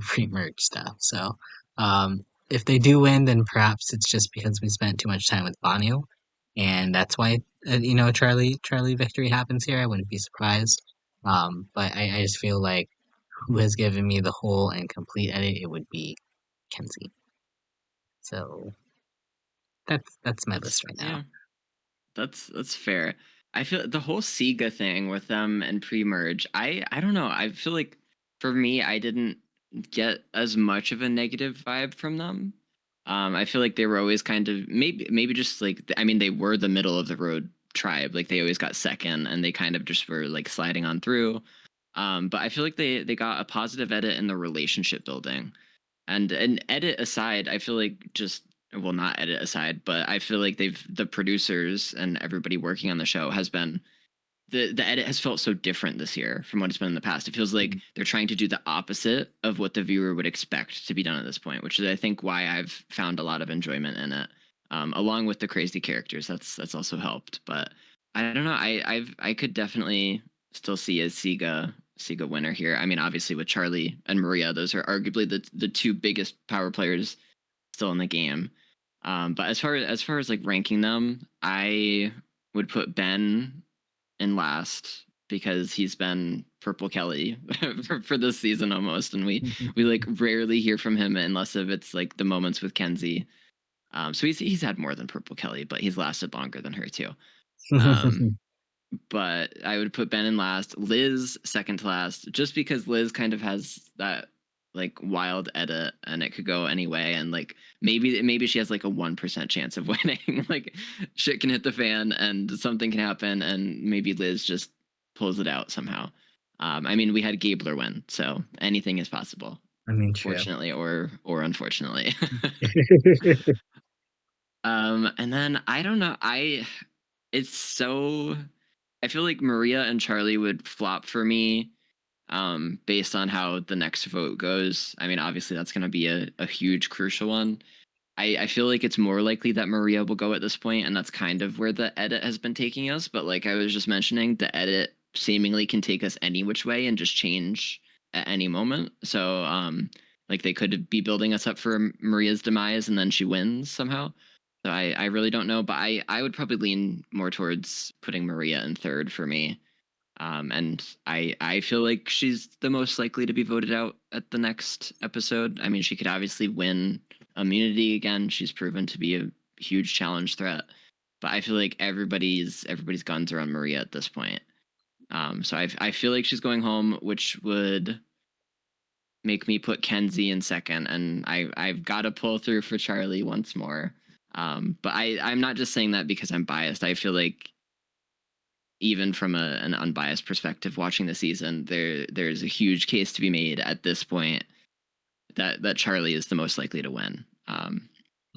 pre-merge stuff. So, if they do win, then perhaps it's just because we spent too much time with Banyo, and that's why Charlie victory happens here. I wouldn't be surprised. But I just feel like who has given me the whole and complete edit, it would be Kenzie. So that's my list That's right now. yeah. That's fair. I feel the whole Sega thing with them and pre-merge. I don't know. I feel like for me, I didn't get as much of a negative vibe from them. I feel like they were always kind of maybe just like I mean they were the middle of the road tribe. Like they always got second, and they kind of just were like sliding on through. But I feel like they got a positive edit in the relationship building. And an edit aside, I feel like just well, not edit aside, but I feel like the producers and everybody working on the show has been the edit has felt so different this year from what it's been in the past. It feels like they're trying to do the opposite of what the viewer would expect to be done at this point, which is I think why I've found a lot of enjoyment in it. Along with the crazy characters, that's also helped. But I don't know. I could definitely still see a Sega winner here. I mean, obviously with Charlie and Maria, those are arguably the two biggest power players still in the game. But as far as like ranking them, I would put Ben in last because he's been Purple Kelly for this season almost, and we like rarely hear from him unless if it's like the moments with Kenzie. So he's had more than Purple Kelly, but he's lasted longer than her too. Um, but I would put Ben in last, Liz second to last, just because Liz kind of has that like wild edit and it could go any way, and like maybe she has like a 1% chance of winning. Like shit can hit the fan and something can happen, and maybe Liz just pulls it out somehow. I mean, we had Gabler win, so anything is possible, I mean, true. fortunately or unfortunately. And then I don't know, it's so I feel like Maria and Charlie would flop for me based on how the next vote goes. I mean, obviously, that's going to be a huge, crucial one. I feel like it's more likely that Maria will go at this point, and that's kind of where the edit has been taking us. But like I was just mentioning, the edit seemingly can take us any which way and just change at any moment. So, like they could be building us up for Maria's demise, and then she wins somehow. So I really don't know, but I would probably lean more towards putting Maria in third for me. And I feel like she's the most likely to be voted out at the next episode. I mean, she could obviously win immunity again. She's proven to be a huge challenge threat. But I feel like everybody's guns are on Maria at this point. So I feel like she's going home, which would make me put Kenzie in second, and I've got to pull through for Charlie once more. But I'm not just saying that because I'm biased. I feel like even from an unbiased perspective, watching the season, there's a huge case to be made at this point that Charlie is the most likely to win. And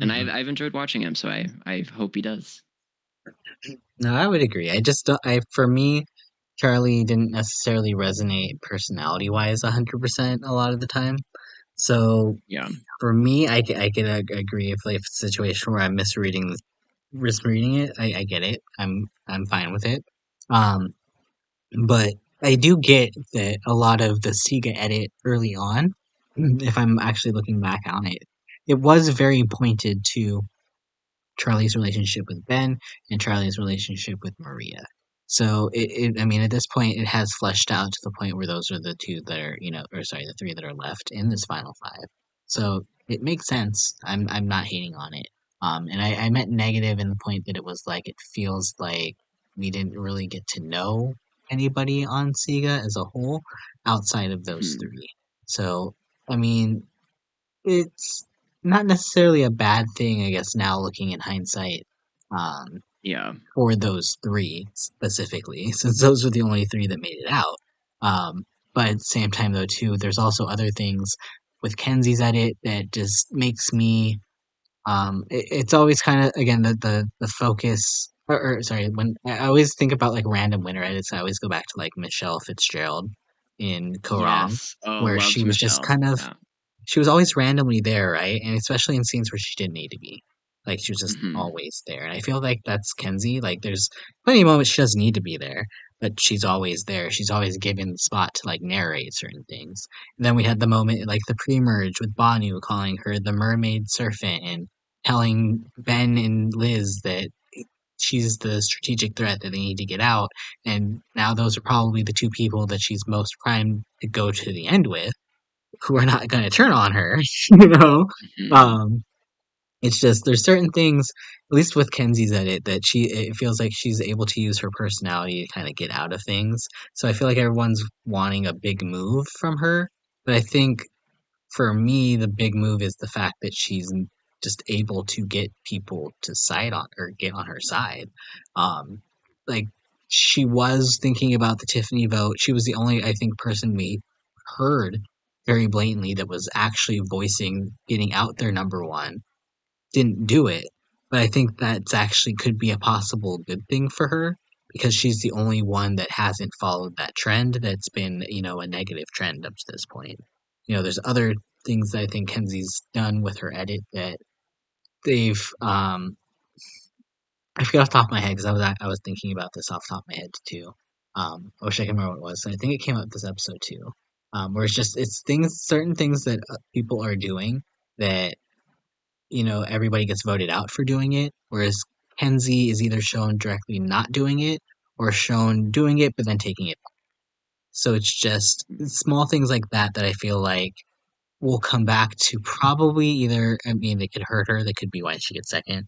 Mhm. I've enjoyed watching him, so I hope he does. No, I would agree. I just don't, I for me, Charlie didn't necessarily resonate personality-wise 100% a lot of the time. So Yeah. for me, I could agree if it's a situation where I'm misreading it, I get it. I'm fine with it. Um, but I do get that a lot of the Sega edit early on, if I'm actually looking back on it, it was very pointed to Charlie's relationship with Ben and Charlie's relationship with Maria. So I mean, at this point, it has fleshed out to the point where those are the two that are, or sorry, the three that are left in this final five. So it makes sense. I'm not hating on it. And I meant negative in the point that it was like it feels like we didn't really get to know anybody on Sega as a whole outside of those Mhm. three. So I mean, it's not necessarily a bad thing, I guess, now looking in hindsight, um, Yeah. for those three specifically, since those were the only three that made it out. But at the same time, though, too, there's also other things with Kenzie's edit that just makes me. It's always kind of again the focus, or sorry, when I always think about like random winner edits, I always go back to like Michelle Fitzgerald in Korong, Yes. Oh, where she loved was just Michelle. kind of Yeah. she was always randomly there, right? And especially in scenes where she didn't need to be. Like she was just Hmm. always there. And I feel like that's Kenzie. Like there's plenty of moments she doesn't need to be there, but she's always there. She's always given the spot to like narrate certain things. And then we had the moment like the pre-merge with Banu calling her the mermaid serpent and telling Ben and Liz that she's the strategic threat that they need to get out. And now those are probably the two people that she's most primed to go to the end with who are not going to turn on her, you know? Hmm. Um, it's just there's certain things, at least with Kenzie's edit, that it feels like she's able to use her personality to kind of get out of things. So I feel like everyone's wanting a big move from her, but I think for me the big move is the fact that she's just able to get people to side on or get on her side. Um, like she was thinking about the Tiffany vote. She was the only I think person we heard very blatantly that was actually voicing getting out their number one. Didn't do it, but I think that's actually could be a possible good thing for her because she's the only one that hasn't followed that trend that's been, a negative trend up to this point. There's other things that I think Kenzie's done with her edit that they've I forget off the top of my head because I was thinking about this off the top of my head too. I wish I could remember what it was. I think it came out this episode too, where it's certain things that people are doing that everybody gets voted out for doing it, whereas Kenzie is either shown directly not doing it or shown doing it but then taking it. So it's just small things like that that I feel like will come back to probably either, I mean, they could hurt her, they could be why she gets second.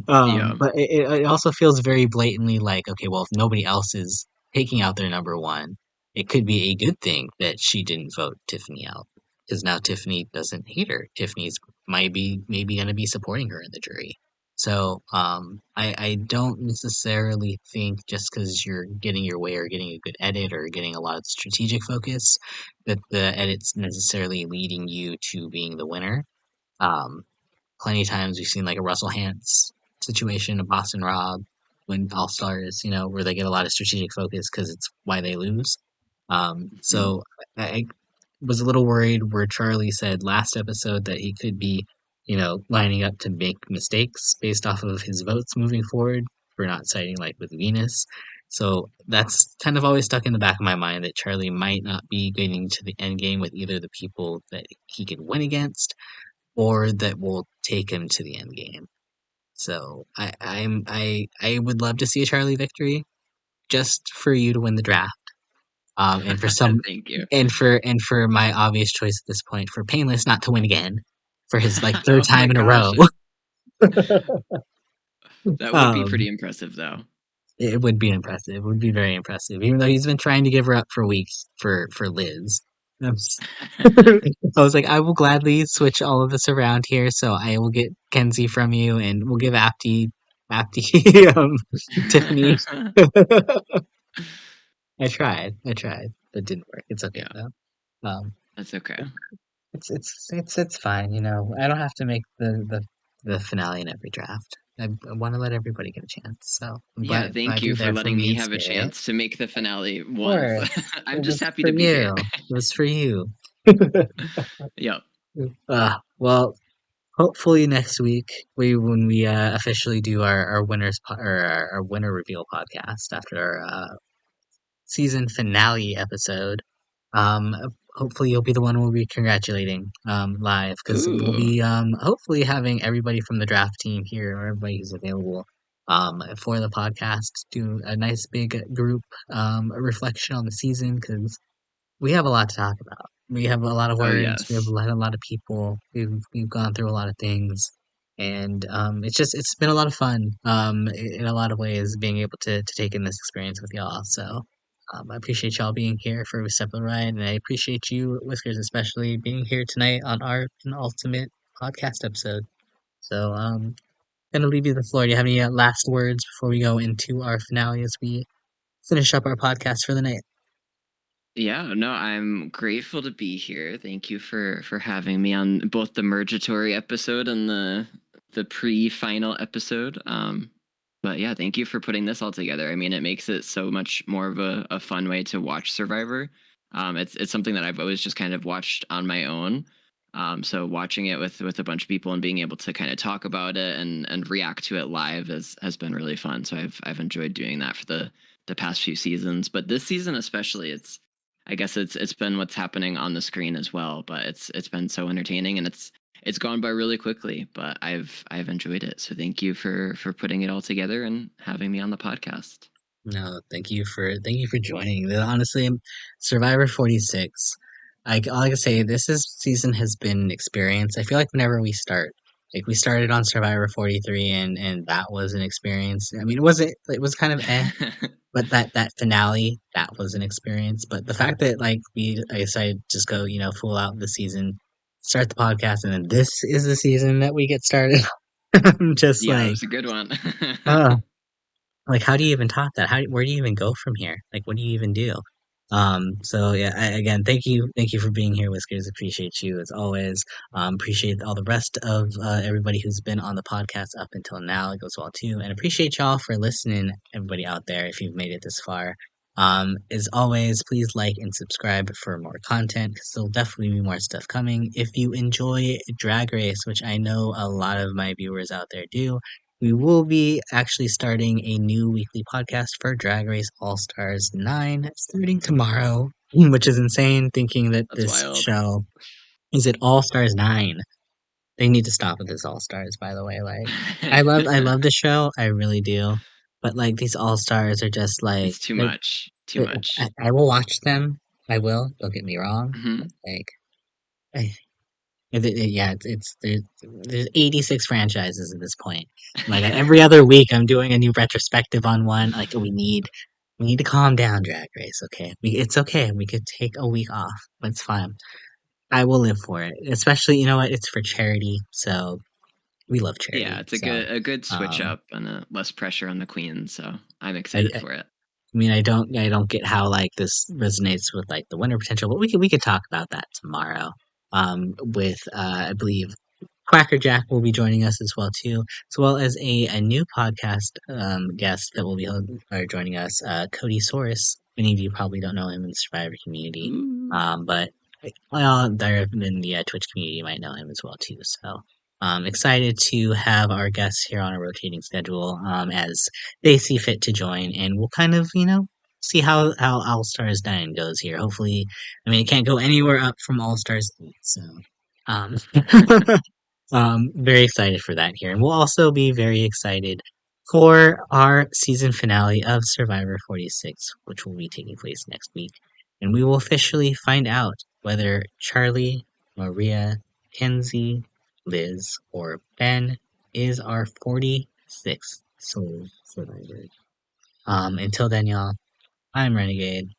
Yeah. But it also feels very blatantly like, okay, well, if nobody else is taking out their number one, it could be a good thing that she didn't vote Tiffany out because now Tiffany doesn't hate her. Tiffany's maybe going to be supporting her in the jury. So I don't necessarily think just because you're getting your way or getting a good edit or getting a lot of strategic focus that the edit's necessarily leading you to being the winner. Um, Plenty of times we've seen like a Russell Hantz situation, a Boston Rob, when All Stars, where they get a lot of strategic focus because it's why they lose. Hmm. So I was a little worried where Charlie said last episode that he could be, lining up to make mistakes based off of his votes moving forward for not siding like with Venus. So that's kind of always stuck in the back of my mind that Charlie might not be getting to the end game with either the people that he could win against or that will take him to the end game. So I would love to see a Charlie victory just for you to win the draft. And for some Thank you. and for my obvious choice at this point for Painless not to win again for his like third Oh my time in a row. gosh. That would be um pretty impressive though. It would be impressive. It would be very impressive. Even though he's been trying to give her up for weeks for Liz. I'm s- I was like, I will gladly switch all of this around here, so I will get Kenzie from you, and we'll give Apti, Tiffany. I tried, but it didn't work. It's okay Yeah, though. Um, that's okay. it's fine. You know, I don't have to make the finale in every draft. I want to let everybody get a chance. So I'm Yeah, thank glad you you're for there for letting me me in have a spirit. chance to make the finale Of once. course, I'm it just was happy for to be here. you. It was for you. Yep. Well, hopefully next week when we officially do our our winner reveal podcast after our season finale episode. Um, hopefully you'll be the one we'll be congratulating live because we'll Ooh. be hopefully having everybody from the draft team here or everybody who's available for the podcast do a nice big group reflection on the season because we have a lot to talk about. We have a lot of Oh words. We have yes. a lot of people. We've gone through a lot of things, and it's been a lot of fun. In a lot of ways, being able to take in this experience with y'all. So, I appreciate y'all being here for every step of the ride, and I appreciate you, Whiskers, especially being here tonight on our penultimate podcast episode. So, gonna leave you the floor. Do you have any last words before we go into our finale as we finish up our podcast for the night? Yeah, no, I'm grateful to be here. Thank you for having me on both the Mergatory episode and the pre-final episode. But yeah, thank you for putting this all together. I mean, it makes it so much more of a fun way to watch Survivor. It's something that I've always just kind of watched on my own. So watching it with a bunch of people and being able to kind of talk about it and react to it live has been really fun. So I've enjoyed doing that for the past few seasons, but this season especially, I guess it's been what's happening on the screen as well, but it's been so entertaining and it's gone by really quickly, but I've enjoyed it. So thank you for putting it all together and having me on the podcast. No, thank you for joining. Honestly, Survivor 46. All I can say, season has been an experience. I feel like whenever we start, like we started on Survivor 43, and that was an experience. I mean, it was kind of but that finale, that was an experience. But the fact that like I decided to just go, full out the season, start the podcast, and then this is the season that we get started. I'm just Yeah, it like, was a good one. uh, like, how do you even top that? Where do you even go from here? Like, what do you even do? So yeah, again, thank you for being here, Whiskers. Appreciate you as always. Appreciate all the rest of everybody who's been on the podcast up until now. It goes well too, and appreciate y'all for listening, everybody out there. If you've made it this far, as always, please like and subscribe for more content because there'll definitely be more stuff coming. If you enjoy Drag Race, which I know a lot of my viewers out there do, we will be actually starting a new weekly podcast for Drag Race All Stars 9 starting tomorrow, which is insane thinking that That's this wild. show is at All Stars 9. They need to stop with this All Stars, by the way. Like, I love the show, I really do. But like these All Stars are just It's too much. Too much. I will watch them. I will. Don't get me wrong. Hmm. But like, I, yeah, there's 86 franchises at this point. Like every other week, I'm doing a new retrospective on one. Like we need to calm down, Drag Race. Okay, it's okay. We could take a week off. It's fine. I will live for it. Especially, you know what? It's for charity, so we love Yeah, charity. it's So, a good switch um, up and less pressure on the queen. So I'm I, excited for it. I mean, I don't get how like this resonates with like the winner potential, but we could talk about that tomorrow. With I believe Quacker Jack will be joining us as well too, as well as a new podcast guest that will be joining us, Cody Soros. Many of you probably don't know him in the Survivor community, Ooh. but well, there in the Twitch community you might know him as well too. So excited to have our guests here on a rotating schedule as they see fit to join, and we'll kind of see how All Stars 9 goes here. Hopefully, I mean it can't go anywhere up from All Stars 8, so. Um, very excited for that here. And we'll also be very excited for our season finale of Survivor 46, which will be taking place next week. And we will officially find out whether Charlie, Maria, Kenzie, Liz, or Ben is our 46th sole survivor. Until then, y'all, I'm Renegade,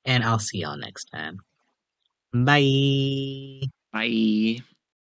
and I'll see y'all next time. Bye. Bye.